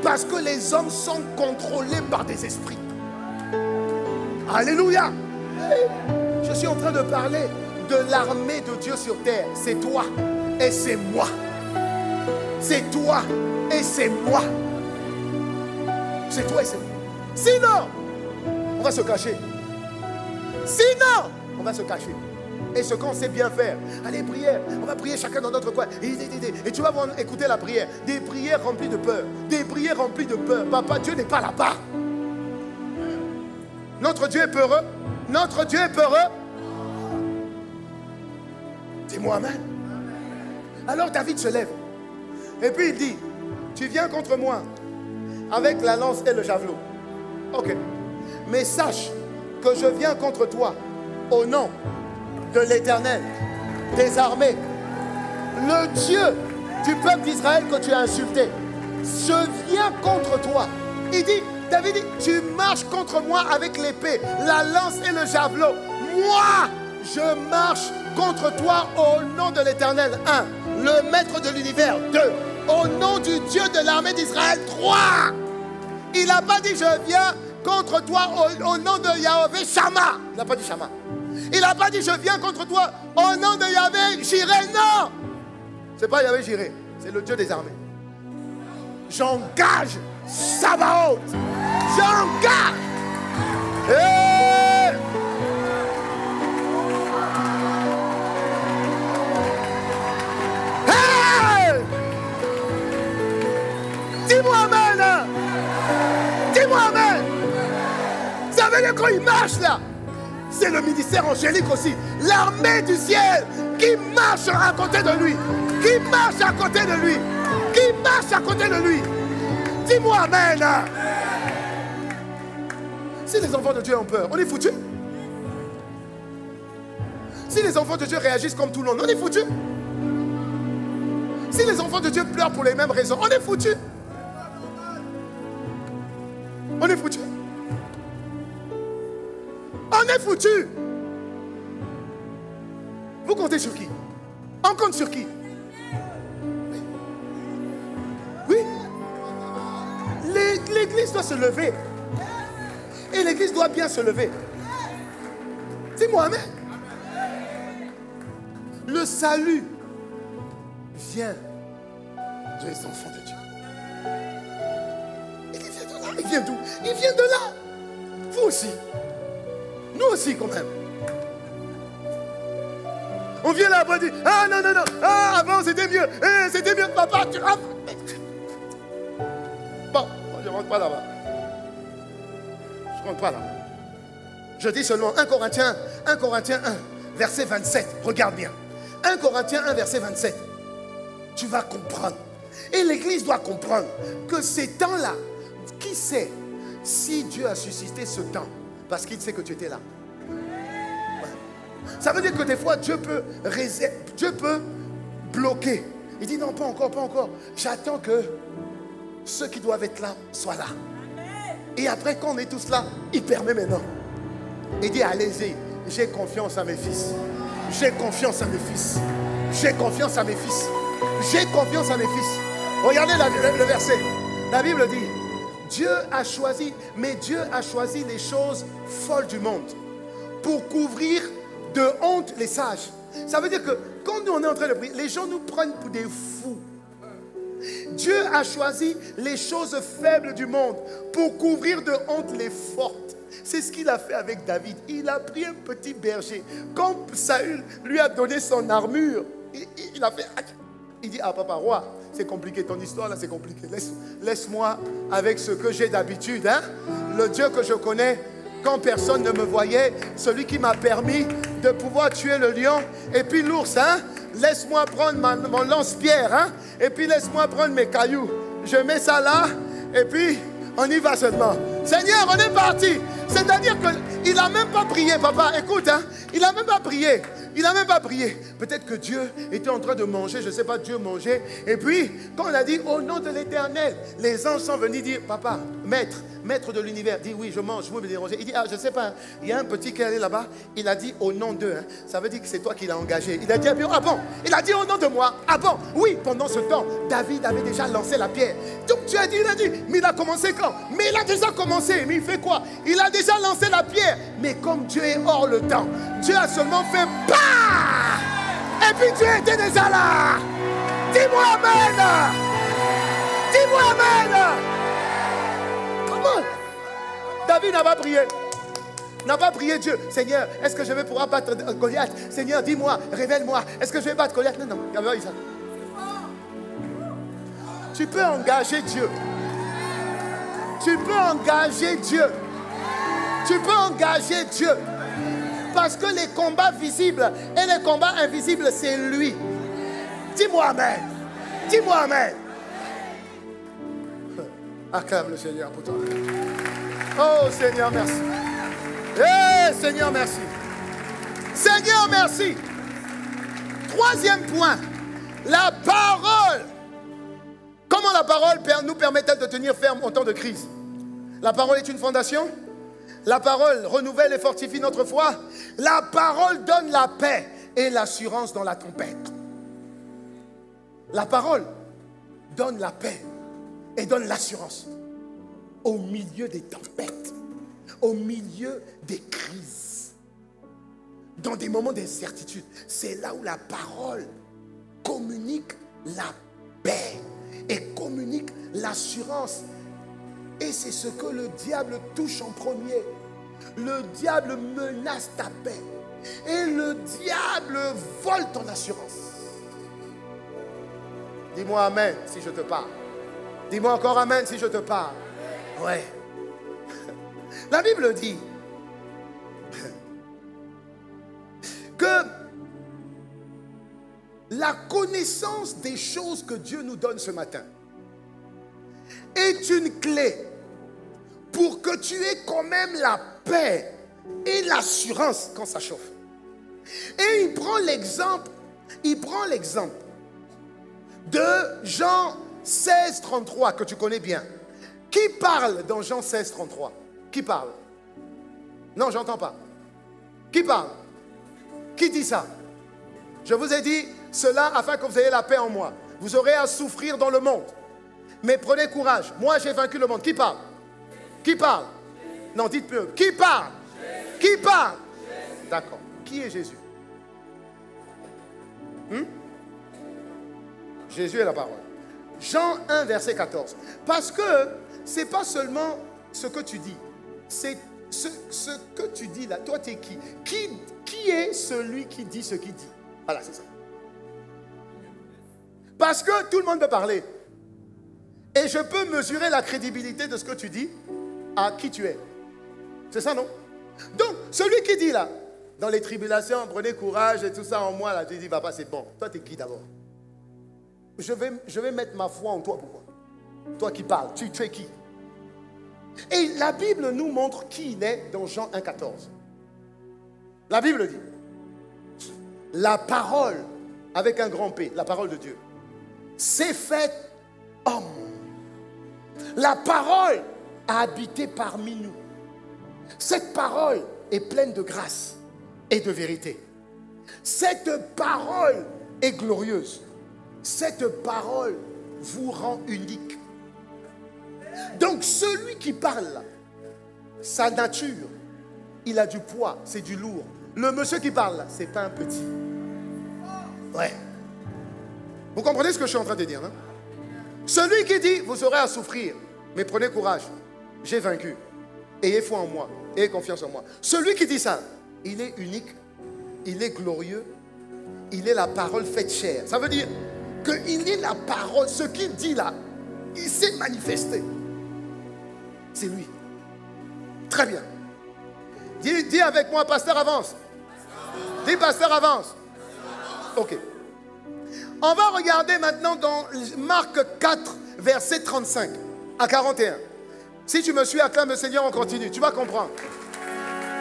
Parce que les hommes sont contrôlés par des esprits. Alléluia. Je suis en train de parler de l'armée de Dieu sur terre. C'est toi et c'est moi. C'est toi et c'est moi. C'est toi et c'est moi. Sinon, on va se cacher. Sinon, on va se cacher. Et ce qu'on sait bien faire, allez, prière. On va prier chacun dans notre coin. Et tu vas écouter la prière. Des prières remplies de peur. Des prières remplies de peur. Papa, Dieu n'est pas là-bas. Notre Dieu est peureux. Notre Dieu est peureux. Dis-moi amen. Alors David se lève. Et puis il dit, tu viens contre moi avec la lance et le javelot. Ok. Mais sache que je viens contre toi au nom de l'Éternel des armées, le Dieu du peuple d'Israël que tu as insulté. Je viens contre toi. Il dit, David dit, tu marches contre moi avec l'épée, la lance et le javelot. Moi, je marche contre toi au nom de l'Éternel. 1. Le maître de l'univers. 2. Au nom du Dieu de l'armée d'Israël. 3. Il n'a pas dit, je viens contre toi au nom de Yahvé Shammah. Il n'a pas dit Shammah. Il n'a pas dit, je viens contre toi au nom de Yahvé Jireh. Non. Ce n'est pas Yahvé Jireh. C'est le Dieu des armées. J'engage Sabaoth. J'engage. Hey! Hey! Dis-moi amen. Dis-moi amen. Ça veut dire quand il marche là, c'est le ministère angélique aussi. L'armée du ciel qui marche à côté de lui. Qui marche à côté de lui. Qui marche à côté de lui. Dis-moi amen. Si les enfants de Dieu ont peur, on est foutus. Si les enfants de Dieu réagissent comme tout le monde, on est foutus. Si les enfants de Dieu pleurent pour les mêmes raisons, on est foutus. On est foutus. On est foutus. Vous comptez sur qui? On compte sur qui? Oui. L'église doit se lever. Et l'église doit bien se lever. Dis-moi amen. Le salut vient des enfants de Dieu. Il vient de là. Il vient d'où? Il vient de là. Vous aussi. Nous aussi quand même. On vient là après dire, ah non, non, non, ah avant c'était mieux, c'était mieux, papa, tu... Ah. Bon, je ne rentre pas là-bas. Je ne rentre pas là. Je dis seulement 1 Corinthiens 1, verset 27. Regarde bien. 1 Corinthiens 1, verset 27. Tu vas comprendre. Et l'église doit comprendre que ces temps-là, qui sait si Dieu a suscité ce temps? Parce qu'il sait que tu étais là. Ça veut dire que des fois, Dieu peut bloquer. Il dit non, pas encore, pas encore. J'attends que ceux qui doivent être là soient là. Et après, quand on est tous là, il permet maintenant. Il dit allez-y, j'ai confiance à mes fils. J'ai confiance à mes fils. J'ai confiance à mes fils. J'ai confiance à mes fils. Regardez le verset. La Bible dit, Dieu a choisi, mais Dieu a choisi les choses folles du monde pour couvrir de honte les sages. Ça veut dire que quand nous on est en train de prier, les gens nous prennent pour des fous. Dieu a choisi les choses faibles du monde pour couvrir de honte les fortes. C'est ce qu'il a fait avec David. Il a pris un petit berger. Quand Saül lui a donné son armure, il a fait... Il dit, ah papa, roi, c'est compliqué, ton histoire là c'est compliqué. Laisse-moi avec ce que j'ai d'habitude. Hein? Le Dieu que je connais, quand personne ne me voyait, celui qui m'a permis de pouvoir tuer le lion et puis l'ours, hein? Laisse-moi prendre mon lance-pierre, hein? Et puis laisse-moi prendre mes cailloux. Je mets ça là et puis on y va seulement. Seigneur, on est parti. C'est-à-dire qu'il n'a même pas prié, papa. Écoute, hein? Il n'a même pas prié. Il n'a même pas prié. Peut-être que Dieu était en train de manger, je ne sais pas, Dieu mangeait. Et puis, quand on a dit au nom de l'Éternel, les anges sont venus dire, papa, maître de l'univers, dit oui, je mange, vous me dérangez. Il dit, ah, je ne sais pas, il y a un petit qui est allé là-bas, il a dit au nom d'eux. Hein. Ça veut dire que c'est toi qui l'as engagé. Il a dit, ah bon, il a dit au nom de moi. Ah bon, oui, pendant ce temps, David avait déjà lancé la pierre. Donc Dieu a dit, mais il a commencé quand? Mais il a déjà commencé, mais il fait quoi? Il a déjà lancé la pierre. Mais comme Dieu est hors le temps, Dieu a seulement fait bah! Et puis Dieu était déjà là. Dis-moi amen. Dis-moi amen. Comment? David n'a pas prié. N'a pas prié Dieu. Seigneur, est-ce que je vais pouvoir battre Goliath? Seigneur, dis-moi, révèle-moi. Est-ce que je vais battre Goliath? Non, non, il n'y avait pas eu ça. Tu peux engager Dieu. Tu peux engager Dieu. Tu peux engager Dieu. Parce que les combats visibles et les combats invisibles, c'est lui. Dis-moi amen. Dis-moi amen. Acclame le Seigneur pour toi. Oh Seigneur, merci. Eh Seigneur, merci. Seigneur, merci. Troisième point. La parole. Comment la parole nous permet-elle de tenir ferme en temps de crise? La parole est une fondation. La parole renouvelle et fortifie notre foi. La parole donne la paix et l'assurance dans la tempête. La parole donne la paix et donne l'assurance au milieu des tempêtes, au milieu des crises, dans des moments d'incertitude. C'est là où la parole communique la paix et communique l'assurance. Et c'est ce que le diable touche en premier. Le diable menace ta paix. Et le diable vole ton assurance. Dis-moi amen si je te parle. Dis-moi encore amen si je te parle. Ouais. La Bible dit que la connaissance des choses que Dieu nous donne ce matin est une clé pour que tu aies quand même la paix et l'assurance quand ça chauffe. Et il prend l'exemple de Jean 16, 33 que tu connais bien. Qui parle dans Jean 16, 33? Qui parle? Non, j'entends pas. Qui parle? Qui dit ça? Je vous ai dit cela afin que vous ayez la paix en moi. Vous aurez à souffrir dans le monde. Mais prenez courage. Moi, j'ai vaincu le monde. Qui parle? Qui parle? Non, dites plus. Qui parle? Qui parle? D'accord. Qui est Jésus? Jésus est la parole. Jean 1, verset 14. Parce que ce n'est pas seulement ce que tu dis. C'est ce que tu dis là. Toi, tu es qui? Qui est celui qui dit ce qu'il dit? Voilà, c'est ça. Parce que tout le monde peut parler. Et je peux mesurer la crédibilité de ce que tu dis à qui tu es. C'est ça, non? Donc, celui qui dit là, dans les tribulations, prenez courage et tout ça en moi, là, tu dis, papa, c'est bon. Toi, tu es qui d'abord? Je vais mettre ma foi en toi. Pourquoi? Toi qui parles, tu es qui? Et la Bible nous montre qui il est dans Jean 1, 14. La Bible dit, la parole, avec un grand P, la parole de Dieu, s'est faite homme. La parole a habité parmi nous. Cette parole est pleine de grâce et de vérité. Cette parole est glorieuse. Cette parole vous rend unique. Donc celui qui parle là, sa nature, il a du poids, c'est du lourd. Le monsieur qui parle là, c'est pas un petit. Ouais. Vous comprenez ce que je suis en train de dire, non? Celui qui dit, vous aurez à souffrir, mais prenez courage, j'ai vaincu. Ayez foi en moi, ayez confiance en moi. Celui qui dit ça, il est unique, il est glorieux, il est la parole faite chair. Ça veut dire qu'il est la parole, ce qu'il dit là, il s'est manifesté. C'est lui. Très bien. Dis avec moi, pasteur, avance. Dis, pasteur, avance. Ok. On va regarder maintenant dans Marc 4, verset 35 à 41. Si tu me suis, acclame le Seigneur, on continue. Tu vas comprendre.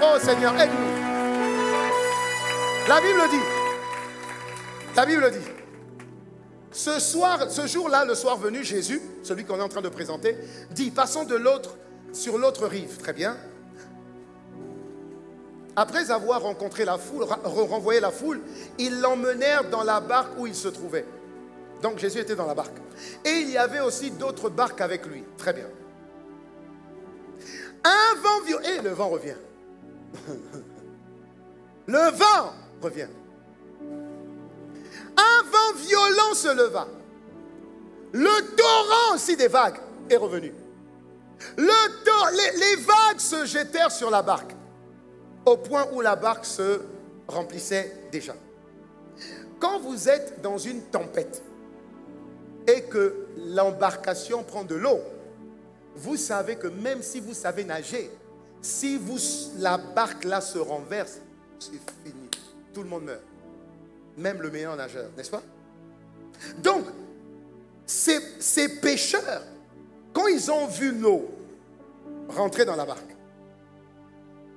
Oh Seigneur, aide-nous. La Bible dit. La Bible dit. Ce jour-là, le soir venu, Jésus, celui qu'on est en train de présenter, dit, passons de l'autre sur l'autre rive. Très bien. Après avoir rencontré la foule, renvoyé la foule, ils l'emmenèrent dans la barque où il se trouvait. Donc Jésus était dans la barque. Et il y avait aussi d'autres barques avec lui. Très bien. Un vent violent. Et le vent revient. Le vent revient. Un vent violent se leva. Le torrent aussi des vagues est revenu. Les vagues se jetèrent sur la barque, au point où la barque se remplissait déjà. Quand vous êtes dans une tempête et que l'embarcation prend de l'eau, vous savez que même si vous savez nager, si la barque là se renverse, c'est fini. Tout le monde meurt. Même le meilleur nageur, n'est-ce pas? Donc, ces pêcheurs, quand ils ont vu l'eau rentrer dans la barque,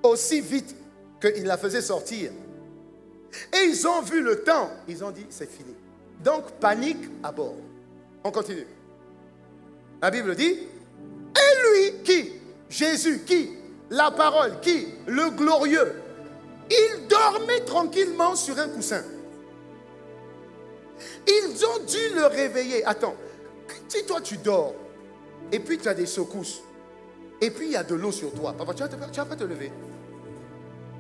aussi vite qu'il la faisait sortir, et ils ont vu le temps, ils ont dit, c'est fini. Donc, panique à bord. On continue. La Bible dit, et lui, qui? Jésus, qui? La parole, qui? Le glorieux. Il dormait tranquillement sur un coussin. Ils ont dû le réveiller. Attends, si toi tu dors, et puis tu as des secousses, et puis il y a de l'eau sur toi, papa, tu vas pas te lever?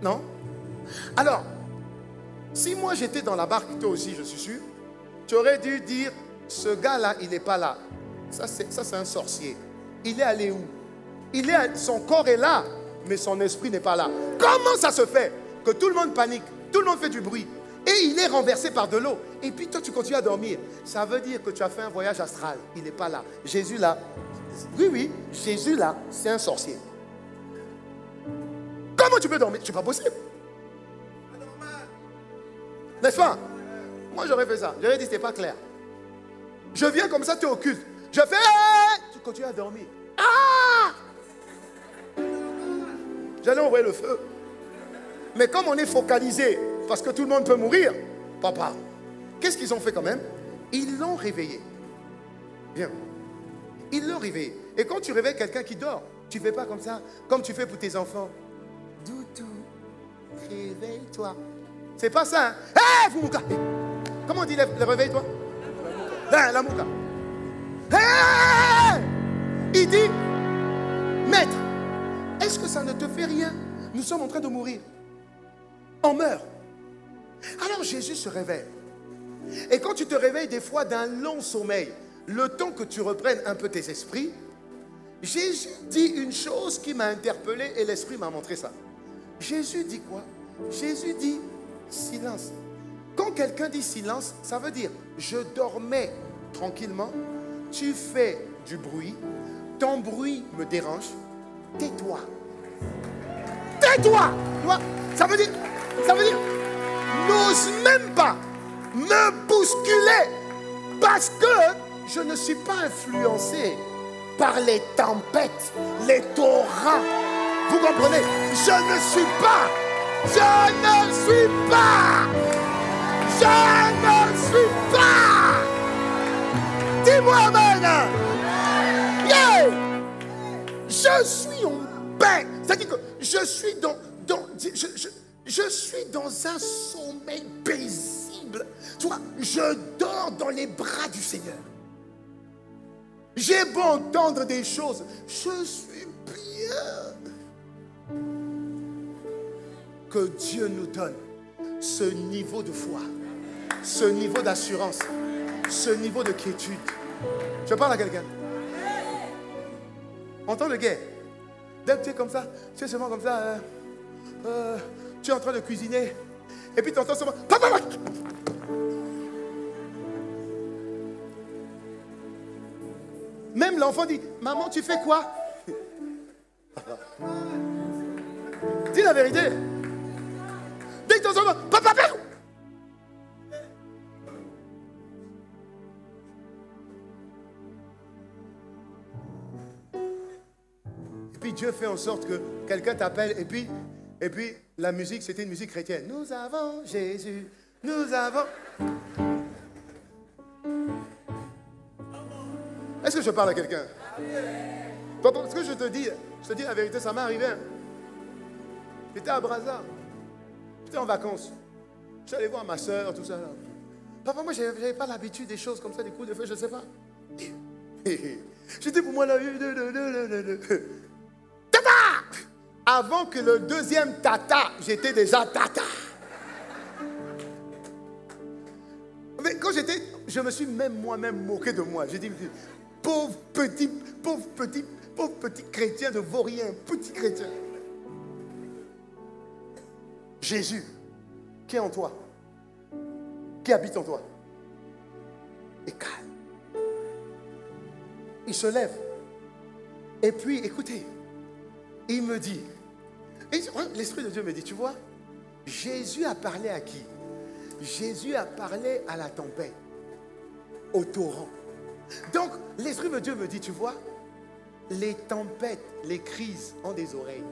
Non? Alors, si moi j'étais dans la barque, toi aussi je suis sûr, tu aurais dû dire, ce gars-là, il n'est pas là. Ça c'est un sorcier. Il est allé où? Son corps est là, mais son esprit n'est pas là. Comment ça se fait que tout le monde panique, tout le monde fait du bruit, et il est renversé par de l'eau, et puis toi tu continues à dormir? Ça veut dire que tu as fait un voyage astral. Il n'est pas là. Jésus là, oui, Jésus là, c'est un sorcier. Comment tu peux dormir? C'est pas possible. N'est-ce pas? Moi j'aurais fait ça. J'aurais dit c'était pas clair. Je viens comme ça, tu es au culte. Je fais, tu continues à dormir. Ah! J'allais envoyer le feu. Mais comme on est focalisé, parce que tout le monde peut mourir, papa, qu'est-ce qu'ils ont fait quand même? Ils l'ont réveillé. Bien. Ils l'ont réveillé. Et quand tu réveilles quelqu'un qui dort, tu ne fais pas comme ça, comme tu fais pour tes enfants. Doudou, réveille-toi. C'est pas ça, hein? Hé, Fumouka! Comment on dit le réveille-toi? La mouka. Hé! Il dit, maître, est-ce que que ça ne te fait rien. Nous sommes en train de mourir. On meurt. Alors Jésus se réveille. Et quand tu te réveilles des fois d'un long sommeil, le temps que tu reprennes un peu tes esprits, Jésus dit une chose qui m'a interpellé et l'esprit m'a montré ça. Jésus dit quoi? Jésus dit silence. Quand quelqu'un dit silence, ça veut dire je dormais tranquillement, tu fais du bruit, ton bruit me dérange, tais-toi. Tais-toi. Ça veut dire, n'ose même pas me bousculer parce que je ne suis pas influencé par les tempêtes, les torrents. Vous comprenez? Je ne suis pas. Dis-moi amen. Yeah. Je suis en paix. C'est-à-dire que je suis dans un sommeil paisible. Tu vois, je dors dans les bras du Seigneur. J'ai beau entendre des choses, je suis bien. Que Dieu nous donne ce niveau de foi, ce niveau d'assurance, ce niveau de quiétude. Je parle à quelqu'un. Entends le gars. Dès que tu es comme ça, tu es seulement comme ça, tu es en train de cuisiner, et puis tu entends seulement papa. Même l'enfant dit, maman, tu fais quoi? Dis la vérité. Dès que tu entends papa. Et puis Dieu fait en sorte que quelqu'un t'appelle, et puis la musique, c'était une musique chrétienne. Nous avons Jésus, nous avons... Est-ce que je parle à quelqu'un? Papa, ce que je te dis la vérité, ça m'est arrivé. J'étais à Brazza. J'étais en vacances. Je suis allé voir ma soeur, tout ça. Là. Papa, moi, je n'avais pas l'habitude des choses comme ça, des coups de feu, je ne sais pas. J'étais pour moi là. Tata! Avant que le deuxième tata, j'étais déjà tata. Mais quand je me suis même moi-même moqué de moi. J'ai dit, pauvre petit chrétien de vaurien, petit chrétien. Jésus, qui est en toi, qui habite en toi, est calme. Il se lève. Et puis, écoutez, il me dit, l'Esprit de Dieu me dit, tu vois, Jésus a parlé à qui? Jésus a parlé à la tempête, au torrent. Donc, l'Esprit de Dieu me dit, tu vois, les tempêtes, les crises ont des oreilles.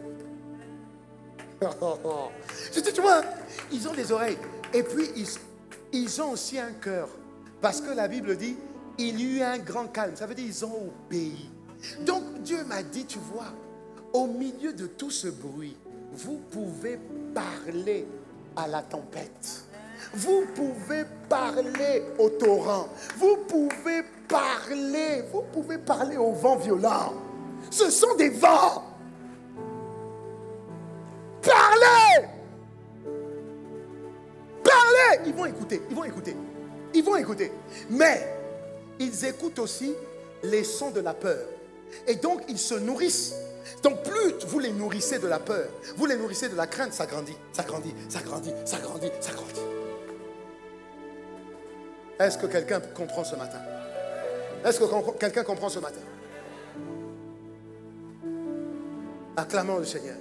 Je dis, tu vois, ils ont des oreilles. Et puis, ils ont aussi un cœur. Parce que la Bible dit, il y eut un grand calme. Ça veut dire qu'ils ont obéi. Donc, Dieu m'a dit, tu vois, au milieu de tout ce bruit, vous pouvez parler à la tempête. Vous pouvez parler au torrent. Vous pouvez parler au vent violent. Ce sont des vents. Parlez! Parlez! Ils vont écouter. Mais ils écoutent aussi les sons de la peur. Et donc, ils se nourrissent. Donc, plus vous les nourrissez de la peur, vous les nourrissez de la crainte, ça grandit. Est-ce que quelqu'un comprend ce matin? Est-ce que quelqu'un comprend ce matin? Acclamons le Seigneur.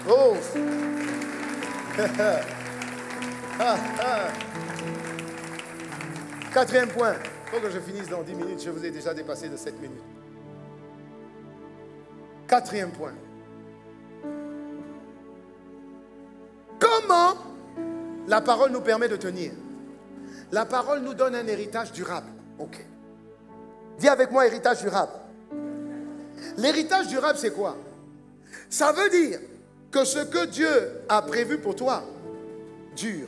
Oh! Quatrième point. Il faut que je finisse dans 10 minutes. Je vous ai déjà dépassé de 7 minutes. Quatrième point. Comment la parole nous permet de tenir? La parole nous donne un héritage durable. Ok. Dis avec moi héritage durable. L'héritage durable, c'est quoi? Ça veut dire que ce que Dieu a prévu pour toi dure.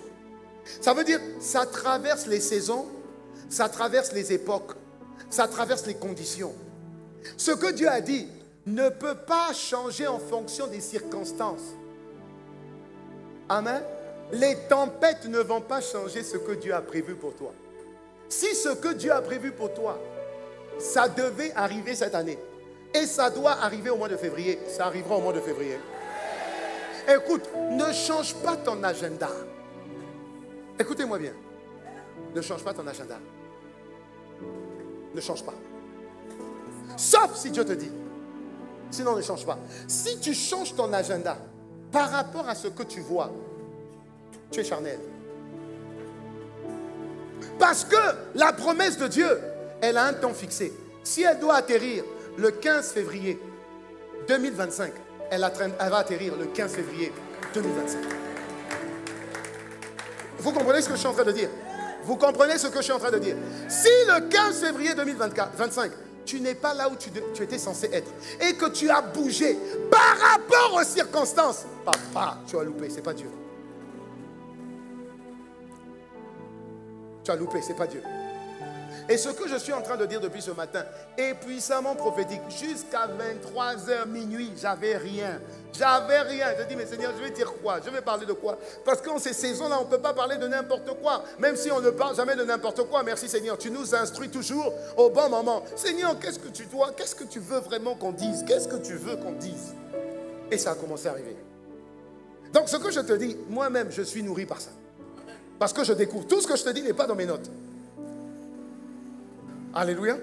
Ça veut dire ça traverse les saisons, ça traverse les époques, ça traverse les conditions. Ce que Dieu a dit ne peut pas changer en fonction des circonstances. Amen. Les tempêtes ne vont pas changer ce que Dieu a prévu pour toi. Si ce que Dieu a prévu pour toi, ça devait arriver cette année, et ça doit arriver au mois de février, ça arrivera au mois de février. Écoute, ne change pas ton agenda. Écoutez-moi bien. Ne change pas ton agenda. Ne change pas. Sauf si Dieu te dit. Sinon, ne change pas. Si tu changes ton agenda par rapport à ce que tu vois, tu es charnel. Parce que la promesse de Dieu, elle a un temps fixé. Si elle doit atterrir le 15 février 2025, elle va atterrir le 15 février 2025. Vous comprenez ce que je suis en train de dire? Vous comprenez ce que je suis en train de dire? Si le 15 février 2025, tu n'es pas là où tu étais censé être et que tu as bougé par rapport aux circonstances, papa, tu as loupé, c'est pas Dieu. Tu as loupé, c'est pas Dieu. Et ce que je suis en train de dire depuis ce matin est puissamment prophétique. Jusqu'à 23h minuit, j'avais rien. J'avais rien. Je dis, mais Seigneur, je vais dire quoi? Je vais parler de quoi? Parce qu'en ces saisons-là, on ne peut pas parler de n'importe quoi. Même si on ne parle jamais de n'importe quoi. Merci Seigneur, tu nous instruis toujours au bon moment. Seigneur, qu'est-ce que tu dois? Qu'est-ce que tu veux vraiment qu'on dise? Qu'est-ce que tu veux qu'on dise? Et ça a commencé à arriver. Donc ce que je te dis, moi-même, je suis nourri par ça. Parce que je découvre. Tout ce que je te dis n'est pas dans mes notes. Alléluia.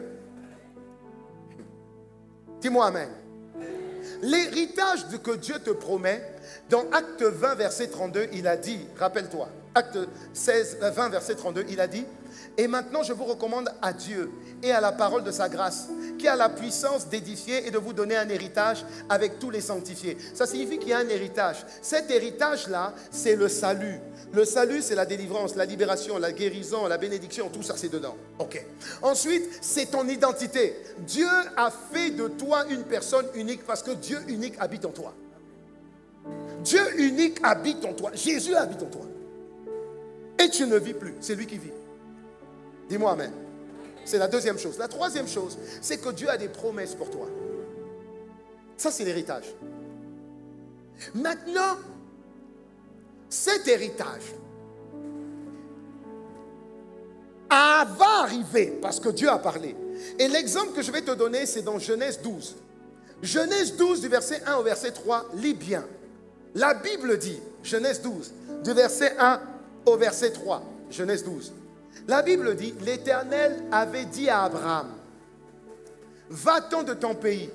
Dis-moi amen. L'héritage que Dieu te promet, dans Acte 20, verset 32, il a dit, rappelle-toi, Acte 20, verset 32, il a dit, et maintenant je vous recommande à Dieu et à la parole de sa grâce, qui a la puissance d'édifier et de vous donner un héritage avec tous les sanctifiés. Ça signifie qu'il y a un héritage. Cet héritage-là, c'est le salut. Le salut, c'est la délivrance, la libération, la guérison, la bénédiction, tout ça, c'est dedans. Ok. Ensuite, c'est ton identité. Dieu a fait de toi une personne unique parce que Dieu unique habite en toi. Dieu unique habite en toi. Jésus habite en toi. Et tu ne vis plus, c'est lui qui vit. Dis-moi amen. C'est la deuxième chose. La troisième chose, c'est que Dieu a des promesses pour toi. Ça, c'est l'héritage. Maintenant, cet héritage va arriver parce que Dieu a parlé. Et l'exemple que je vais te donner, c'est dans Genèse 12. Genèse 12, du verset 1 au verset 3, lis bien. La Bible dit, Genèse 12, du verset 1 au verset 3, Genèse 12. La Bible dit, l'Éternel avait dit à Abraham, va-t'en de ton pays,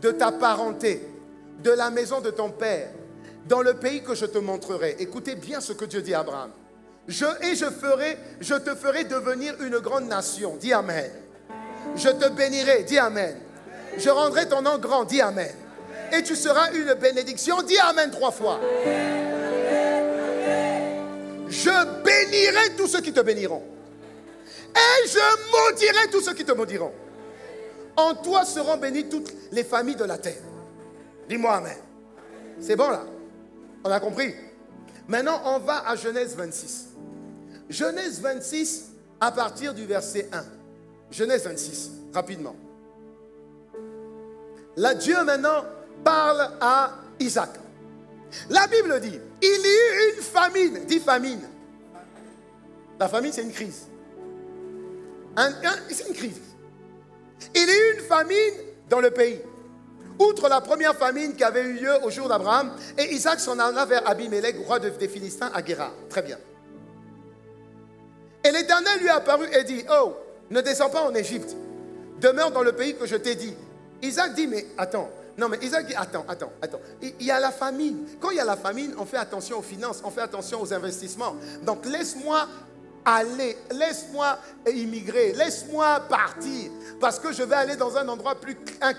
de ta parenté, de la maison de ton père, dans le pays que je te montrerai. Écoutez bien ce que Dieu dit à Abraham. Je te ferai devenir une grande nation. Dis Amen. Je te bénirai. Dis Amen. Je rendrai ton nom grand. Dis Amen. Et tu seras une bénédiction. Dis Amen 3 fois. Je bénirai tous ceux qui te béniront. Et je maudirai tous ceux qui te maudiront. En toi seront bénies toutes les familles de la terre. Dis-moi Amen. C'est bon là? On a compris? Maintenant, on va à Genèse 26. Genèse 26, à partir du verset 1. Genèse 26, rapidement. Là, Dieu maintenant parle à Isaac. La Bible dit, il y eut une famine. Dis famine. La famine, c'est une crise. C'est une crise. Il y eut une famine dans le pays. Outre la première famine qui avait eu lieu au jour d'Abraham, et Isaac s'en alla vers Abimelech, roi des Philistins, à Guérar. Très bien. Et l'Éternel lui apparut et dit, oh, ne descends pas en Égypte, demeure dans le pays que je t'ai dit. Isaac dit, mais attends. Non, mais Isaac dit, attends. Il y a la famine. Quand il y a la famine, on fait attention aux finances, on fait attention aux investissements. Donc laisse-moi aller, laisse-moi immigrer, laisse-moi partir, parce que je vais aller dans un endroit plus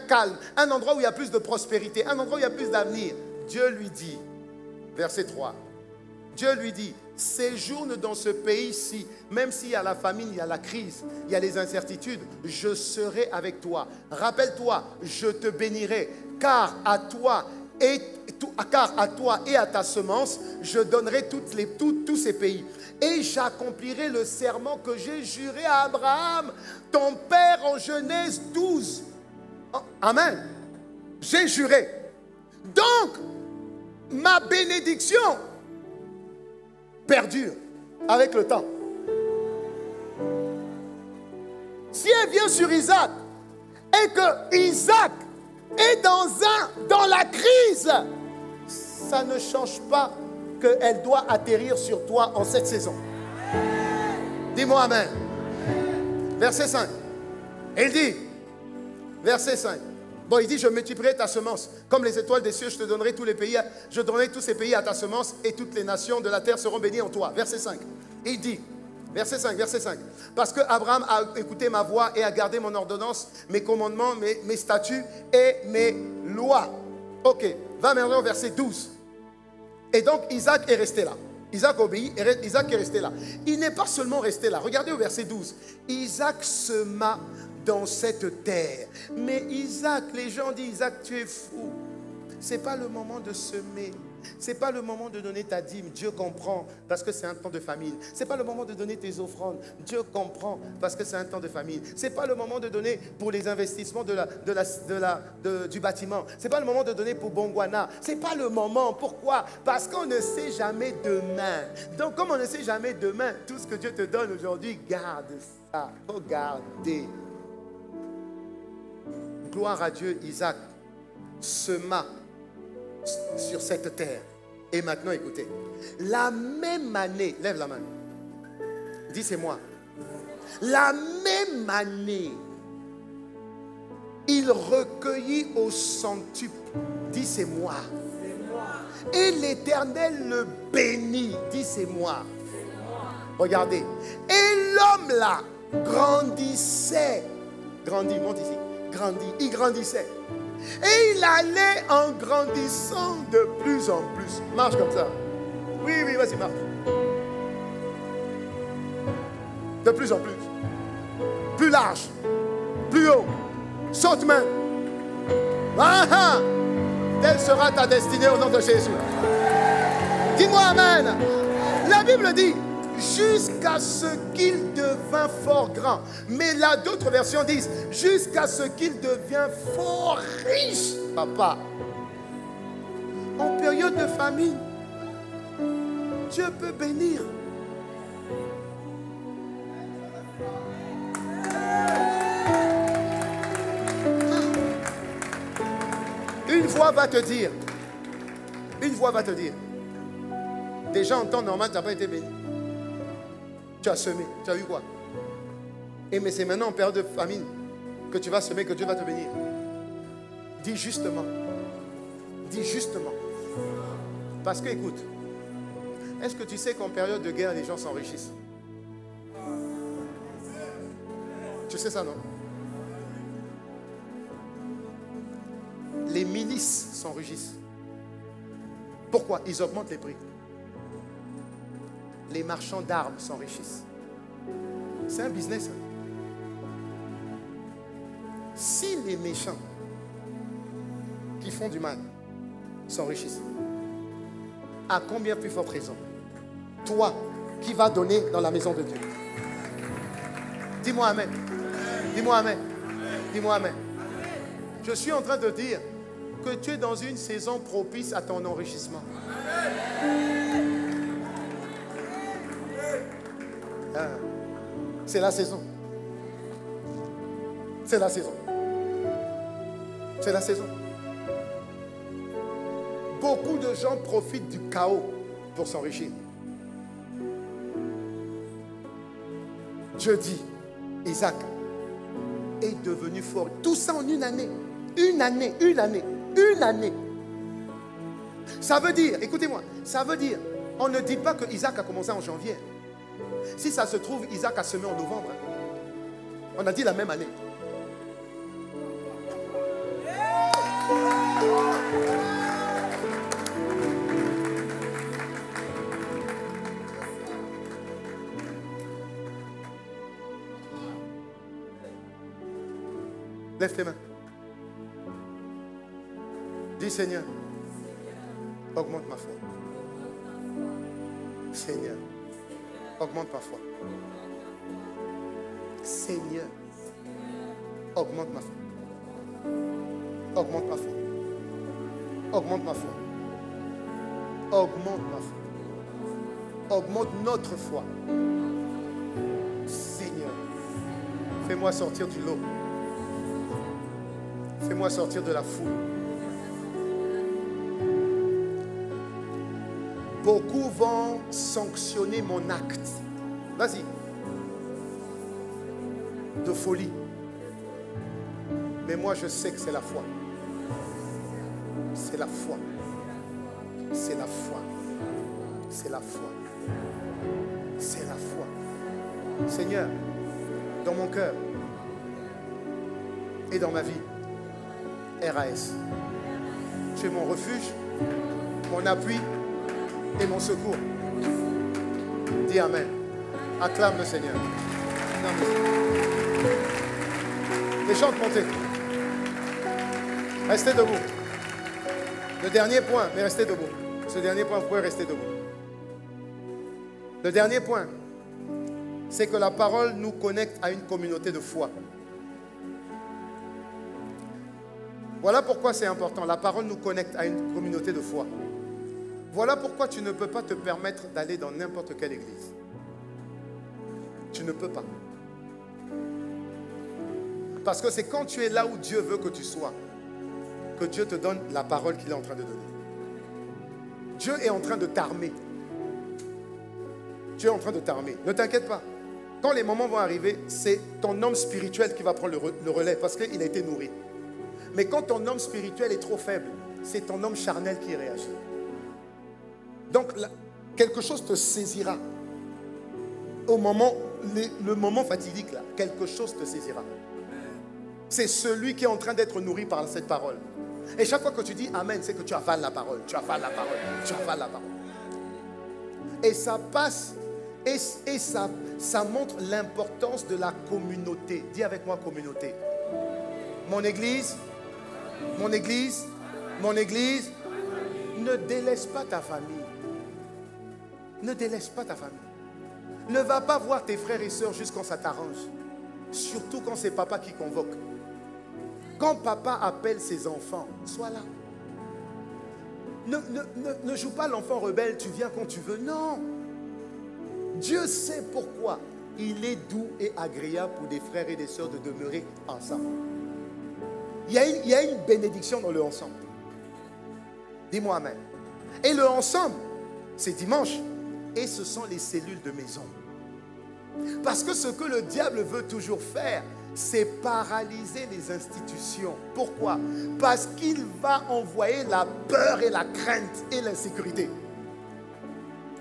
calme, un endroit où il y a plus de prospérité, un endroit où il y a plus d'avenir. Dieu lui dit, verset 3, Dieu lui dit, séjourne dans ce pays-ci, même s'il y a la famine, il y a la crise, il y a les incertitudes, je serai avec toi. Rappelle-toi, je te bénirai, car à toi et à ta semence, je donnerai tous ces pays. Et j'accomplirai le serment que j'ai juré à Abraham, ton père, en Genèse 12. Amen. J'ai juré. Donc, ma bénédiction perdure avec le temps. Si elle vient sur Isaac et que Isaac est dans la crise, ça ne change pas qu'elle doit atterrir sur toi en cette saison. Dis-moi Amen. Verset 5. Il dit, verset 5. Bon, il dit, je multiplierai ta semence. Comme les étoiles des cieux, je te donnerai tous les pays. Je donnerai tous ces pays à ta semence et toutes les nations de la terre seront bénies en toi. Verset 5. Il dit, verset 5. Parce que Abraham a écouté ma voix et a gardé mon ordonnance, mes commandements, mes statuts et mes lois. Ok, va maintenant au verset 12. Et donc Isaac est resté là. Isaac obéit, Isaac est resté là. Il n'est pas seulement resté là. Regardez au verset 12. Isaac sema dans cette terre. Mais Isaac, les gens disent, Isaac, tu es fou. Ce n'est pas le moment de semer. Ce n'est pas le moment de donner ta dîme. Dieu comprend parce que c'est un temps de famine. Ce n'est pas le moment de donner tes offrandes. Dieu comprend parce que c'est un temps de famine. Ce n'est pas le moment de donner pour les investissements du bâtiment. Ce n'est pas le moment de donner pour Bongwana. Ce n'est pas le moment. Pourquoi? Parce qu'on ne sait jamais demain. Donc comme on ne sait jamais demain, tout ce que Dieu te donne aujourd'hui, garde ça. Regardez. Gloire à Dieu, Isaac sema sur cette terre. Et maintenant, écoutez, la même année, lève la main, dis c'est moi. La même année, il recueillit au centuple, dis c'est moi. Et l'Éternel le bénit, dis c'est moi. Regardez, et l'homme là grandissait, grandit, monte ici, grandit, il grandissait. Et il allait en grandissant de plus en plus. Marche comme ça. Oui, vas-y, marche. De plus en plus. Plus large. Plus haut. Saute main. Telle sera ta destinée au nom de Jésus. Dis-moi Amen. La Bible dit, jusqu'à ce qu'il devint fort grand. Mais là, d'autres versions disent, jusqu'à ce qu'il devient fort riche. Papa, en période de famine, Dieu peut bénir. Une voix va te dire, déjà en temps normal, tu n'as pas été béni. Tu as semé, tu as eu quoi? Et mais c'est maintenant en période de famine que tu vas semer, que Dieu va te bénir. Dis justement. Dis justement. Parce que écoute, est-ce que tu sais qu'en période de guerre, les gens s'enrichissent? Tu sais ça, non? Les milices s'enrichissent. Pourquoi? Ils augmentent les prix. Les marchands d'armes s'enrichissent. C'est un business. Si les méchants qui font du mal s'enrichissent, à combien plus forte raison toi qui vas donner dans la maison de Dieu? Dis-moi Amen. Dis-moi Amen. Dis-moi Amen. Je suis en train de dire que tu es dans une saison propice à ton enrichissement. C'est la saison. C'est la saison. C'est la saison. Beaucoup de gens profitent du chaos pour s'enrichir. Dieu dit, Isaac est devenu fort. Tout ça en une année. Une année. Ça veut dire, écoutez-moi, ça veut dire, on ne dit pas que Isaac a commencé en janvier. Si ça se trouve, Isaac a semé en novembre. On a dit la même année. Lève tes mains. Dis Seigneur, augmente ma foi. Seigneur, augmente ma foi. Seigneur, augmente ma foi. Augmente ma foi. Augmente ma foi. Augmente ma foi. Augmente notre foi. Seigneur, fais-moi sortir du lot. Fais-moi sortir de la foule. Beaucoup vont sanctionner mon acte. Vas-y. De folie. Mais moi, je sais que c'est la foi. C'est la foi. C'est la foi. C'est la foi. C'est la foi. Seigneur, dans mon cœur et dans ma vie, RAS, tu es mon refuge, mon appui et mon secours. Dis Amen. Acclame le Seigneur. Acclame le Seigneur. Les chants montez. Restez debout. Le dernier point, mais restez debout. Ce dernier point, vous pouvez rester debout. Le dernier point, c'est que la parole nous connecte à une communauté de foi. Voilà pourquoi c'est important. La parole nous connecte à une communauté de foi. Voilà pourquoi tu ne peux pas te permettre d'aller dans n'importe quelle église. Tu ne peux pas. Parce que c'est quand tu es là où Dieu veut que tu sois que Dieu te donne la parole qu'il est en train de donner. Dieu est en train de t'armer. Dieu est en train de t'armer. Ne t'inquiète pas. Quand les moments vont arriver, c'est ton homme spirituel qui va prendre le relais parce qu'il a été nourri. Mais quand ton homme spirituel est trop faible, c'est ton homme charnel qui réagit. Donc, quelque chose te saisira. Au moment, le moment fatidique, là, quelque chose te saisira. C'est celui qui est en train d'être nourri par cette parole. Et chaque fois que tu dis Amen, c'est que tu avales la parole. Tu avales la parole. Tu avales la parole. Et ça passe, et ça montre l'importance de la communauté. Dis avec moi communauté. Mon église, mon église, mon église. Ne délaisse pas ta famille. Ne délaisse pas ta famille. Ne va pas voir tes frères et sœurs juste quand ça t'arrange. Surtout quand c'est papa qui convoque. Quand papa appelle ses enfants, sois là. Ne joue pas l'enfant rebelle, tu viens quand tu veux. Non. Dieu sait pourquoi il est doux et agréable pour des frères et des sœurs de demeurer ensemble. Il y a une bénédiction dans le ensemble. Dis-moi Amen. Et le ensemble, c'est dimanche. Et ce sont les cellules de maison. Parce que ce que le diable veut toujours faire, c'est paralyser les institutions. Pourquoi? Parce qu'il va envoyer la peur et la crainte et l'insécurité.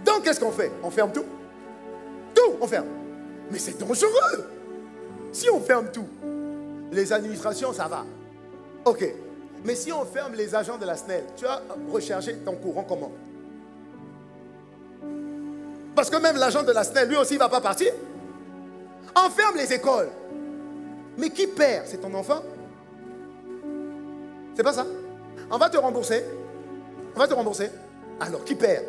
Donc, qu'est-ce qu'on fait? On ferme tout? Tout, on ferme. Mais c'est dangereux. Si on ferme tout, les administrations, ça va. Ok. Mais si on ferme les agents de la SNEL, tu vas recharger ton courant comment? Parce que même l'agent de la SNEL, lui aussi, il ne va pas partir. On ferme les écoles. Mais qui perd? C'est ton enfant? C'est pas ça? On va te rembourser. On va te rembourser. Alors, qui perd?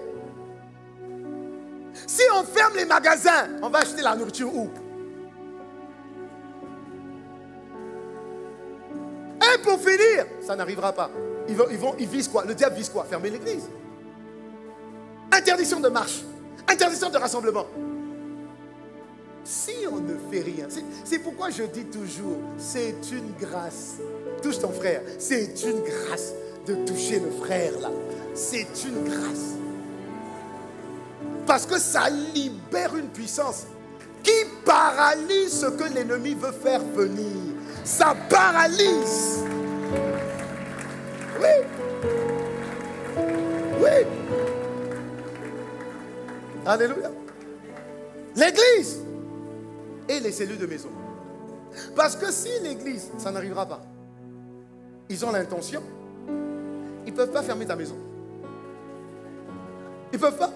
Si on ferme les magasins, on va acheter la nourriture où? Et pour finir, ça n'arrivera pas. Ils visent quoi? Le diable vise quoi? Fermer l'église. Interdiction de marche. Interdiction de rassemblement. Si on ne fait rien, c'est pourquoi je dis toujours, c'est une grâce. Touche ton frère. C'est une grâce de toucher le frère là. C'est une grâce. Parce que ça libère une puissance qui paralyse ce que l'ennemi veut faire venir. Ça paralyse. Oui. Oui. Alléluia. L'église et les cellules de maison. Parce que si l'église, ça n'arrivera pas. Ils ont l'intention. Ils ne peuvent pas fermer ta maison. Ils ne peuvent pas.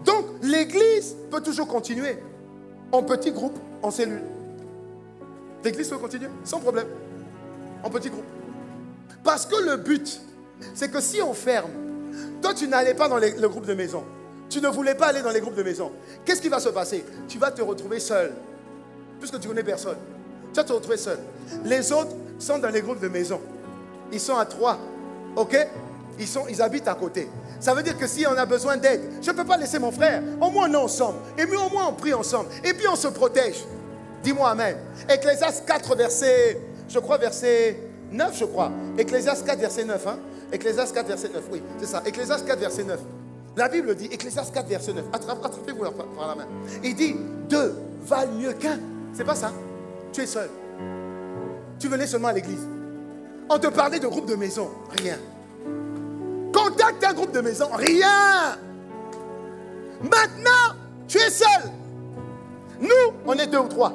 Donc, l'église peut toujours continuer. En petit groupe, en cellule. L'église peut continuer, sans problème. En petit groupe. Parce que le but, c'est que si on ferme, toi tu n'allais pas dans le groupe de maison. Tu ne voulais pas aller dans les groupes de maison. Qu'est-ce qui va se passer? Tu vas te retrouver seul. Puisque tu connais personne. Tu vas te retrouver seul. Les autres sont dans les groupes de maison. Ils sont à 3. Ok? Ils habitent à côté. Ça veut dire que si on a besoin d'aide, je ne peux pas laisser mon frère. Au moins on est ensemble. Et puis au moins on prie ensemble. Et puis on se protège. Dis-moi amen. Ecclésiaste 4, verset 9, je crois. Ecclésiaste 4, verset 9. Hein? Ecclésiaste 4, verset 9. Oui, c'est ça. Ecclésiaste 4, verset 9. La Bible dit, Ecclésiaste 4, verset 9. Attrapez-vous par la main. Il dit, 2 valent mieux qu'un. C'est pas ça. Tu es seul. Tu venais seulement à l'église. On te parlait de groupe de maison. Rien. Contacte un groupe de maison. Rien. Maintenant, tu es seul. Nous, on est 2 ou 3.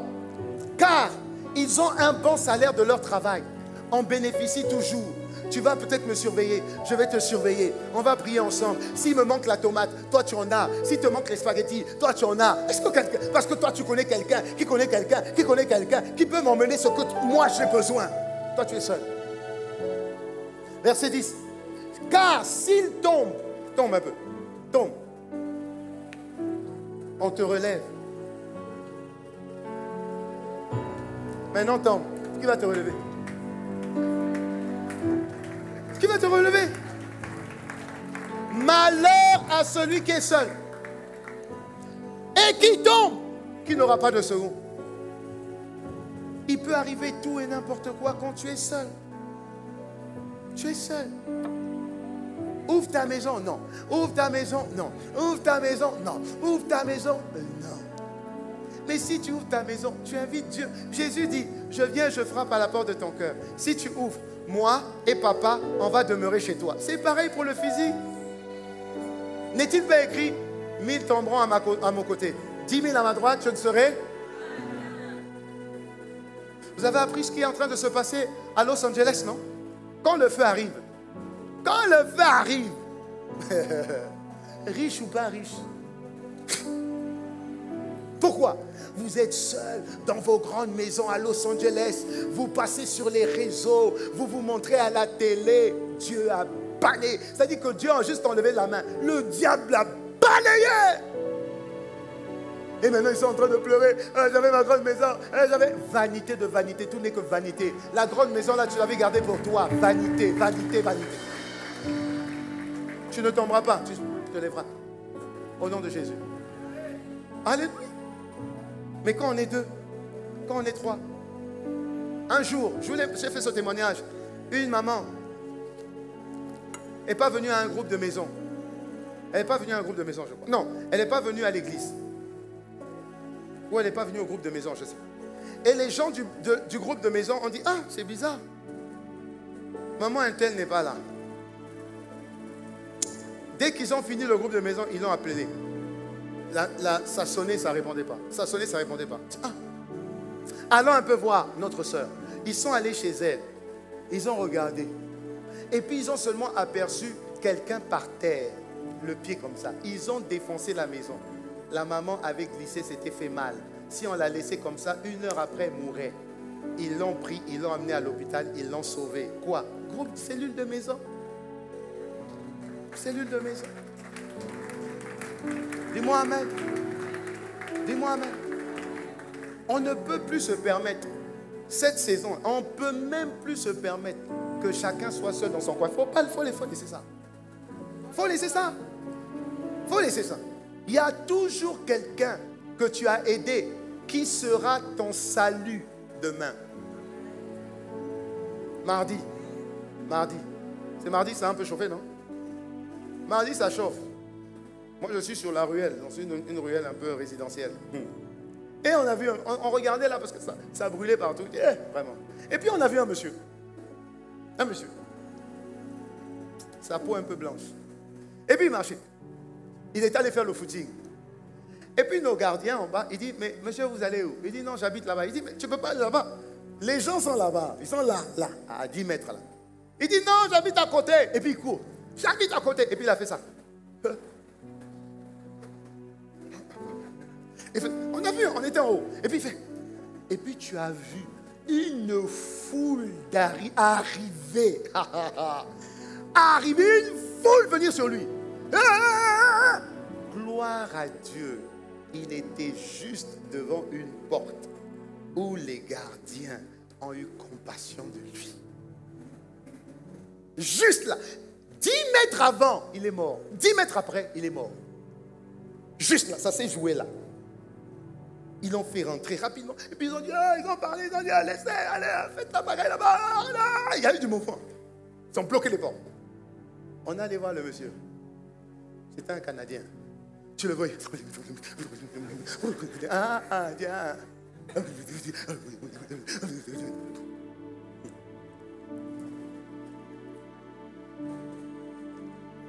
Car ils ont un bon salaire de leur travail. On bénéficie toujours. Tu vas peut-être me surveiller. Je vais te surveiller. On va prier ensemble. S'il me manque la tomate, toi tu en as. S'il te manque les spaghettis, toi tu en as. Parce que toi tu connais quelqu'un, qui connaît quelqu'un, qui connaît quelqu'un, qui peut m'emmener ce que moi j'ai besoin. Toi tu es seul. Verset 10. Car s'il tombe un peu, tombe, on te relève. Maintenant tombe. Qui va te relever? Qui va te relever? Malheur à celui qui est seul et qui tombe, qui n'aura pas de second. Il peut arriver tout et n'importe quoi quand tu es seul. Tu es seul. Ouvre ta maison, non. Ouvre ta maison, non. Ouvre ta maison, non. Ouvre ta maison, non. Mais si tu ouvres ta maison, tu invites Dieu. Jésus dit, je viens, je frappe à la porte de ton cœur. Si tu ouvres, moi et papa, on va demeurer chez toi. C'est pareil pour le physique. N'est-il pas écrit, 1000 tomberont à mon côté, 10 000 à ma droite, je ne serai. Vous avez appris ce qui est en train de se passer à Los Angeles, non? Quand le feu arrive, riche ou pas riche. Pourquoi? Vous êtes seul dans vos grandes maisons à Los Angeles. Vous passez sur les réseaux. Vous vous montrez à la télé. Dieu a balayé. C'est-à-dire que Dieu a juste enlevé la main. Le diable a balayé. Et maintenant ils sont en train de pleurer. J'avais ma grande maison. J'avais vanité de vanité. Tout n'est que vanité. La grande maison là, tu l'avais gardée pour toi. Vanité, vanité, vanité. Tu ne tomberas pas. Tu te lèveras. Au nom de Jésus. Alléluia. Mais quand on est 2, quand on est 3, un jour, j'ai fait ce témoignage, une maman n'est pas venue à un groupe de maison. Elle n'est pas venue à un groupe de maison, je crois. Non, elle n'est pas venue à l'église. Ou elle n'est pas venue au groupe de maison, je sais. Et les gens du groupe de maison ont dit, ah, c'est bizarre. Maman un tel n'est pas là. Dès qu'ils ont fini le groupe de maison, ils l'ont appelé. Ça sonnait, ça ne répondait pas. Ça sonnait, ça ne répondait pas. Ah. Allons un peu voir notre soeur. Ils sont allés chez elle. Ils ont regardé. Et puis ils ont seulement aperçu quelqu'un par terre. Le pied comme ça. Ils ont défoncé la maison. La maman avait glissé, s'était fait mal. Si on l'a laissé comme ça, 1 heure après, elle mourait. Ils l'ont pris, ils l'ont amené à l'hôpital, ils l'ont sauvé. Quoi? Groupe cellule de maison. Cellule de maison. Dis-moi amen. Dis-moi amen. On ne peut plus se permettre, cette saison, on ne peut même plus se permettre que chacun soit seul dans son coin. Faut laisser ça. Faut laisser ça. Faut laisser ça. Il y a toujours quelqu'un que tu as aidé qui sera ton salut demain. Mardi. C'est mardi, ça a un peu chauffé, non? Mardi, ça chauffe. Moi, je suis sur la ruelle, dans une ruelle un peu résidentielle. Et on a vu, on regardait là parce que ça brûlait partout. Vraiment. Et puis on a vu un monsieur. Un monsieur. Sa peau un peu blanche. Et puis il marchait. Il est allé faire le footing. Et puis nos gardiens en bas, il dit, mais monsieur, vous allez où? Il dit, non, j'habite là-bas. Il dit, mais tu ne peux pas aller là-bas. Les gens sont là-bas. Ils sont là, à 10 mètres là. Il dit, non, j'habite à côté. Et puis il court. J'habite à côté. Et puis il a fait ça. On a vu, on était en haut. Et puis il fait. Et puis tu as vu une foule arriver. Arriver, une foule venir sur lui. Gloire à Dieu. Il était juste devant une porte où les gardiens ont eu compassion de lui. Juste là. 10 mètres avant, il est mort. 10 mètres après, il est mort. Juste là, ça s'est joué là. Ils l'ont fait rentrer rapidement. Et puis ils ont dit, ils ont parlé, ils ont dit, laissez, allez, faites la bagaille là-bas. Là. Il y a eu du mouvement. Ils ont bloqué les portes. On est allé voir le monsieur. C'était un Canadien. Tu le voyais. Tiens.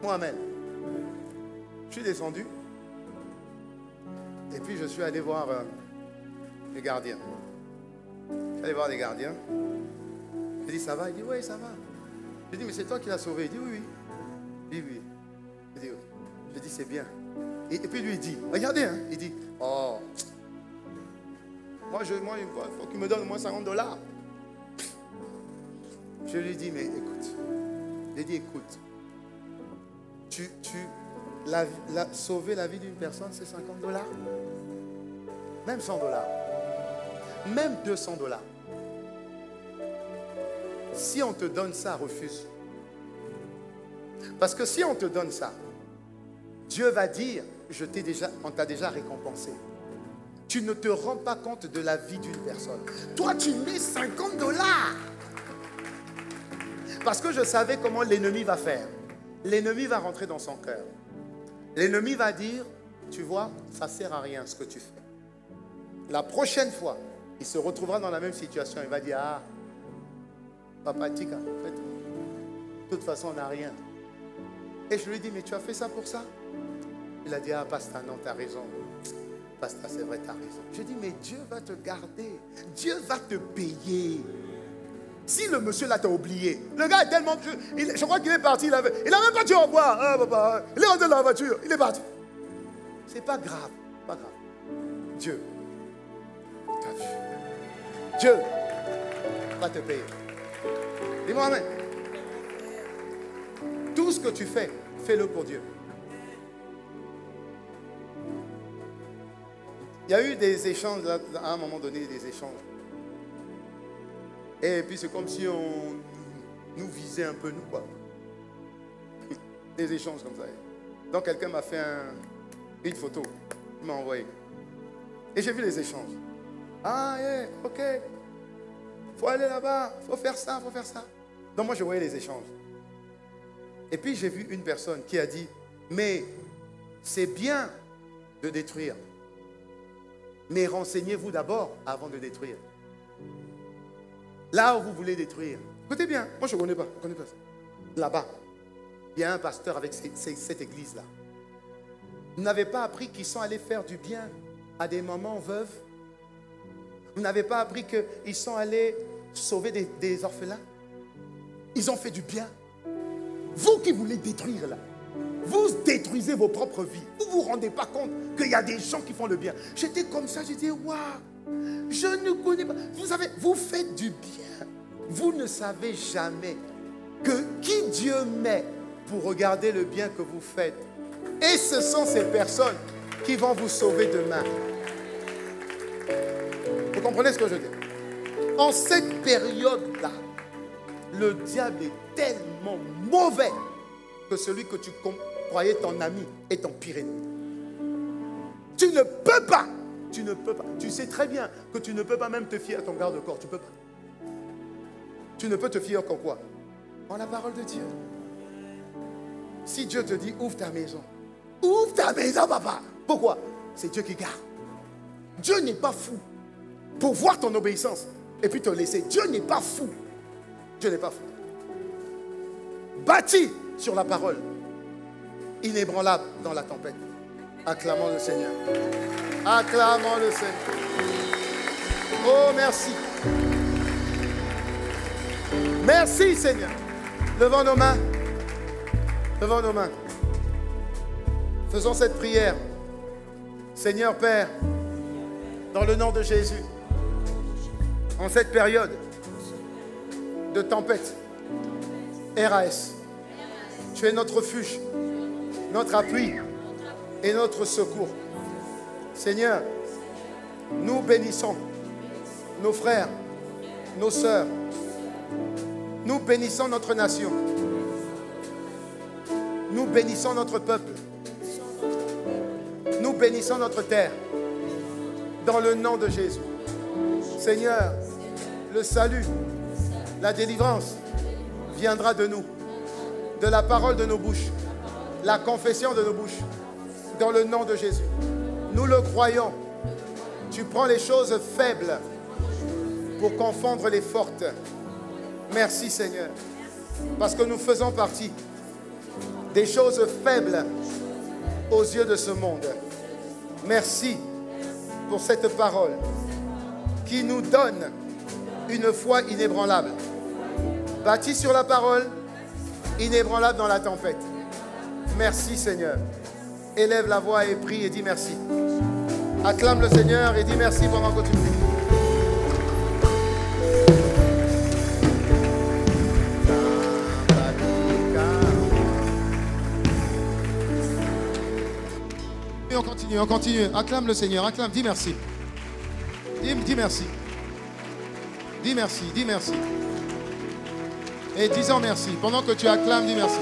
Moi-même, je suis descendu. Et puis je suis allé voir les gardiens. Je suis allé voir les gardiens. J'ai dit, ça va? Il dit, oui, ça va. J'ai dit, mais c'est toi qui l'as sauvé. Il dit, oui, oui. Oui. J'ai dit, c'est bien. Et puis lui, il dit, regardez, hein, il dit, oh, moi, il faut qu'il me donne au moins $50. Je lui dis, mais écoute. J'ai dit, écoute, sauver la vie d'une personne, c'est $50. Même $100. Même $200. Si on te donne ça, refuse. Parce que si on te donne ça, Dieu va dire, on t'a déjà récompensé. Tu ne te rends pas compte de la vie d'une personne. Toi, tu mets $50. Parce que je savais comment l'ennemi va faire. L'ennemi va rentrer dans son cœur. L'ennemi va dire, tu vois, ça ne sert à rien ce que tu fais. La prochaine fois, il se retrouvera dans la même situation. Il va dire, Papa Tika, en fait, de toute façon, on n'a rien. Et je lui dis, mais tu as fait ça pour ça? Il a dit, pasteur, non, tu as raison. Pasteur, c'est vrai, tu as raison. Je dis, mais Dieu va te garder. Dieu va te payer. Si le monsieur là t'a oublié, le gars est tellement... Je crois qu'il est parti, il n'a même pas dit au revoir. Papa, il est rentré dans la voiture, il est parti. C'est pas grave, pas grave. Dieu, t'as vu. Dieu va te payer. Dis-moi amen. Tout ce que tu fais, fais-le pour Dieu. Il y a eu des échanges, à un moment donné, des échanges. Et puis c'est comme si on nous visait un peu, nous, quoi. Des échanges comme ça. Donc quelqu'un m'a fait une photo. Il m'a envoyé. Et j'ai vu les échanges. Ok. Faut aller là-bas, faut faire ça, faut faire ça. Donc moi je voyais les échanges. Et puis j'ai vu une personne qui a dit, mais c'est bien de détruire. Mais renseignez-vous d'abord avant de détruire. Là où vous voulez détruire. Écoutez bien, moi je ne connais pas ça. Là-bas, il y a un pasteur avec cette église-là. Vous n'avez pas appris qu'ils sont allés faire du bien à des mamans veuves? Vous n'avez pas appris qu'ils sont allés sauver des orphelins? Ils ont fait du bien. Vous qui voulez détruire là, vous détruisez vos propres vies. Vous ne vous rendez pas compte qu'il y a des gens qui font le bien. J'étais comme ça, j'ai dit, waouh, je ne connais pas. Vous savez, vous faites du bien. Vous ne savez jamais que qui Dieu met pour regarder le bien que vous faites. Et ce sont ces personnes qui vont vous sauver demain. Vous comprenez ce que je dis? En cette période-là, le diable est tellement mauvais que celui que tu croyais ton ami est ton pire ennemi. Tu ne peux pas. Tu ne peux pas. Tu sais très bien que tu ne peux pas même te fier à ton garde-corps. Tu ne peux pas. Tu ne peux te fier qu'en quoi? En la parole de Dieu. Si Dieu te dit, ouvre ta maison. Ouvre ta maison, papa. Pourquoi? C'est Dieu qui garde. Dieu n'est pas fou pour voir ton obéissance et puis te laisser. Dieu n'est pas fou. Dieu n'est pas fou. Bâti sur la parole, inébranlable dans la tempête. Acclamons le Seigneur. Acclamons le Seigneur. Oh, merci. Merci, Seigneur. Levons nos mains. Levons nos mains. Faisons cette prière. Seigneur Père, dans le nom de Jésus, en cette période de tempête, RAS, tu es notre refuge, notre appui et notre secours. Seigneur, nous bénissons nos frères, nos sœurs. Nous bénissons notre nation. Nous bénissons notre peuple. Nous bénissons notre terre. Dans le nom de Jésus. Seigneur, le salut, la délivrance viendra de nous. De la parole de nos bouches. La confession de nos bouches. Dans le nom de Jésus. Nous le croyons. Tu prends les choses faibles pour confondre les fortes. Merci Seigneur. Parce que nous faisons partie des choses faibles aux yeux de ce monde. Merci pour cette parole qui nous donne une foi inébranlable. Bâtie sur la parole, inébranlable dans la tempête. Merci Seigneur. Élève la voix et prie et dis merci. Acclame le Seigneur et dis merci pendant que tu pries. On continue. Acclame le Seigneur, acclame, dis merci. Dis merci. Dis merci, dis merci. Et disons merci. Pendant que tu acclames, dis merci.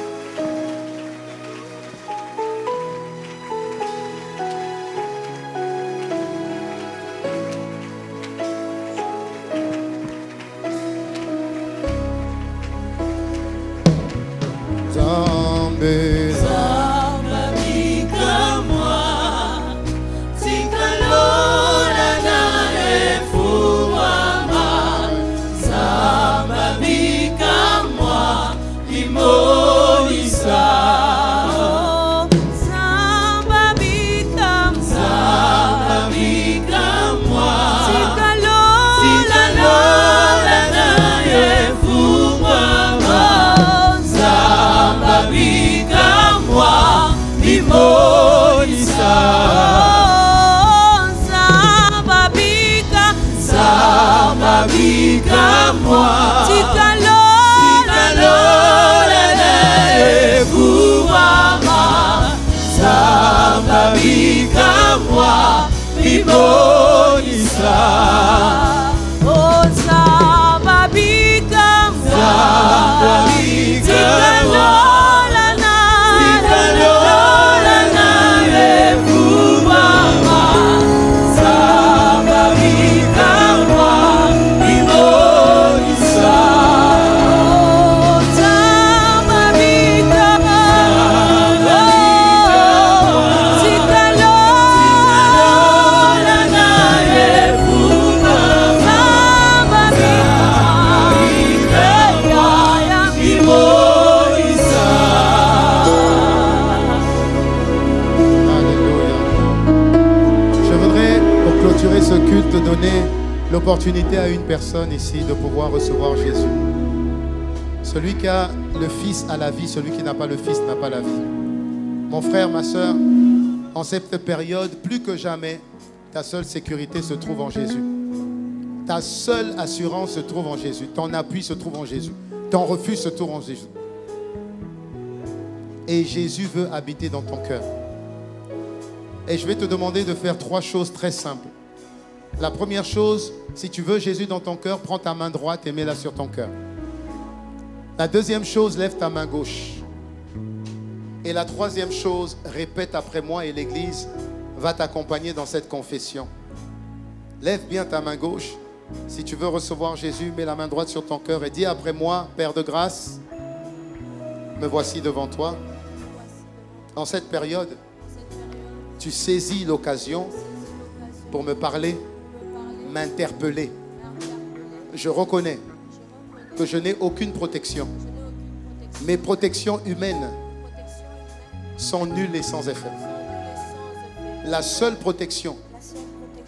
L'opportunité à une personne ici de pouvoir recevoir Jésus. Celui qui a le Fils a la vie, celui qui n'a pas le Fils n'a pas la vie. Mon frère, ma soeur, en cette période, plus que jamais, ta seule sécurité se trouve en Jésus. Ta seule assurance se trouve en Jésus. Ton appui se trouve en Jésus. Ton refus se trouve en Jésus. Et Jésus veut habiter dans ton cœur. Et je vais te demander de faire 3 choses très simples. La première chose, si tu veux Jésus dans ton cœur, prends ta main droite et mets-la sur ton cœur. La deuxième chose, lève ta main gauche. Et la troisième chose, répète après moi et l'Église va t'accompagner dans cette confession. Lève bien ta main gauche. Si tu veux recevoir Jésus, mets la main droite sur ton cœur et dis après moi, Père de grâce, me voici devant toi. En cette période, tu saisis l'occasion pour me parler, m'interpeller. Je reconnais que je n'ai aucune protection. Mes protections humaines sont nulles et sans effet. La seule protection,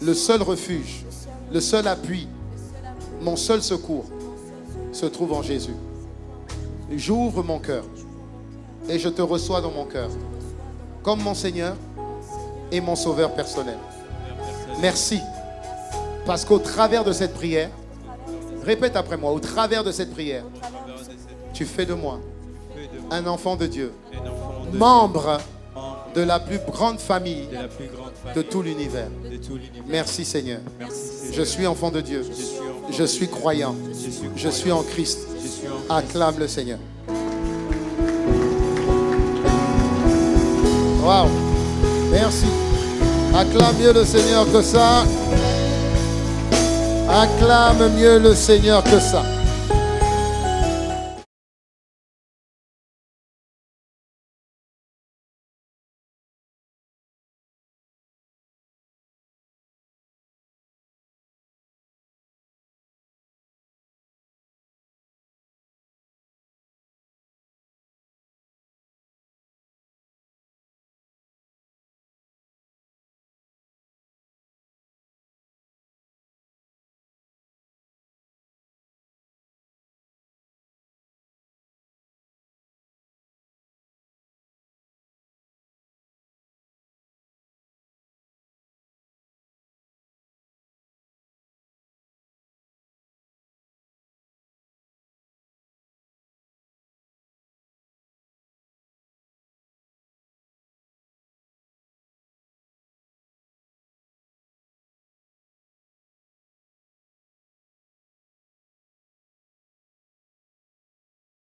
le seul refuge, le seul appui, mon seul secours se trouve en Jésus. J'ouvre mon cœur et je te reçois dans mon cœur comme mon Seigneur et mon Sauveur personnel. Merci. Parce qu'au travers de cette prière, répète après moi, au travers de cette prière, tu fais de moi un enfant de Dieu, membre de la plus grande famille de tout l'univers. Merci Seigneur. Je suis enfant de Dieu. Je suis croyant. Je suis en Christ. Acclame le Seigneur. Waouh. Merci. Acclame mieux le Seigneur que ça. Acclame mieux le Seigneur que ça.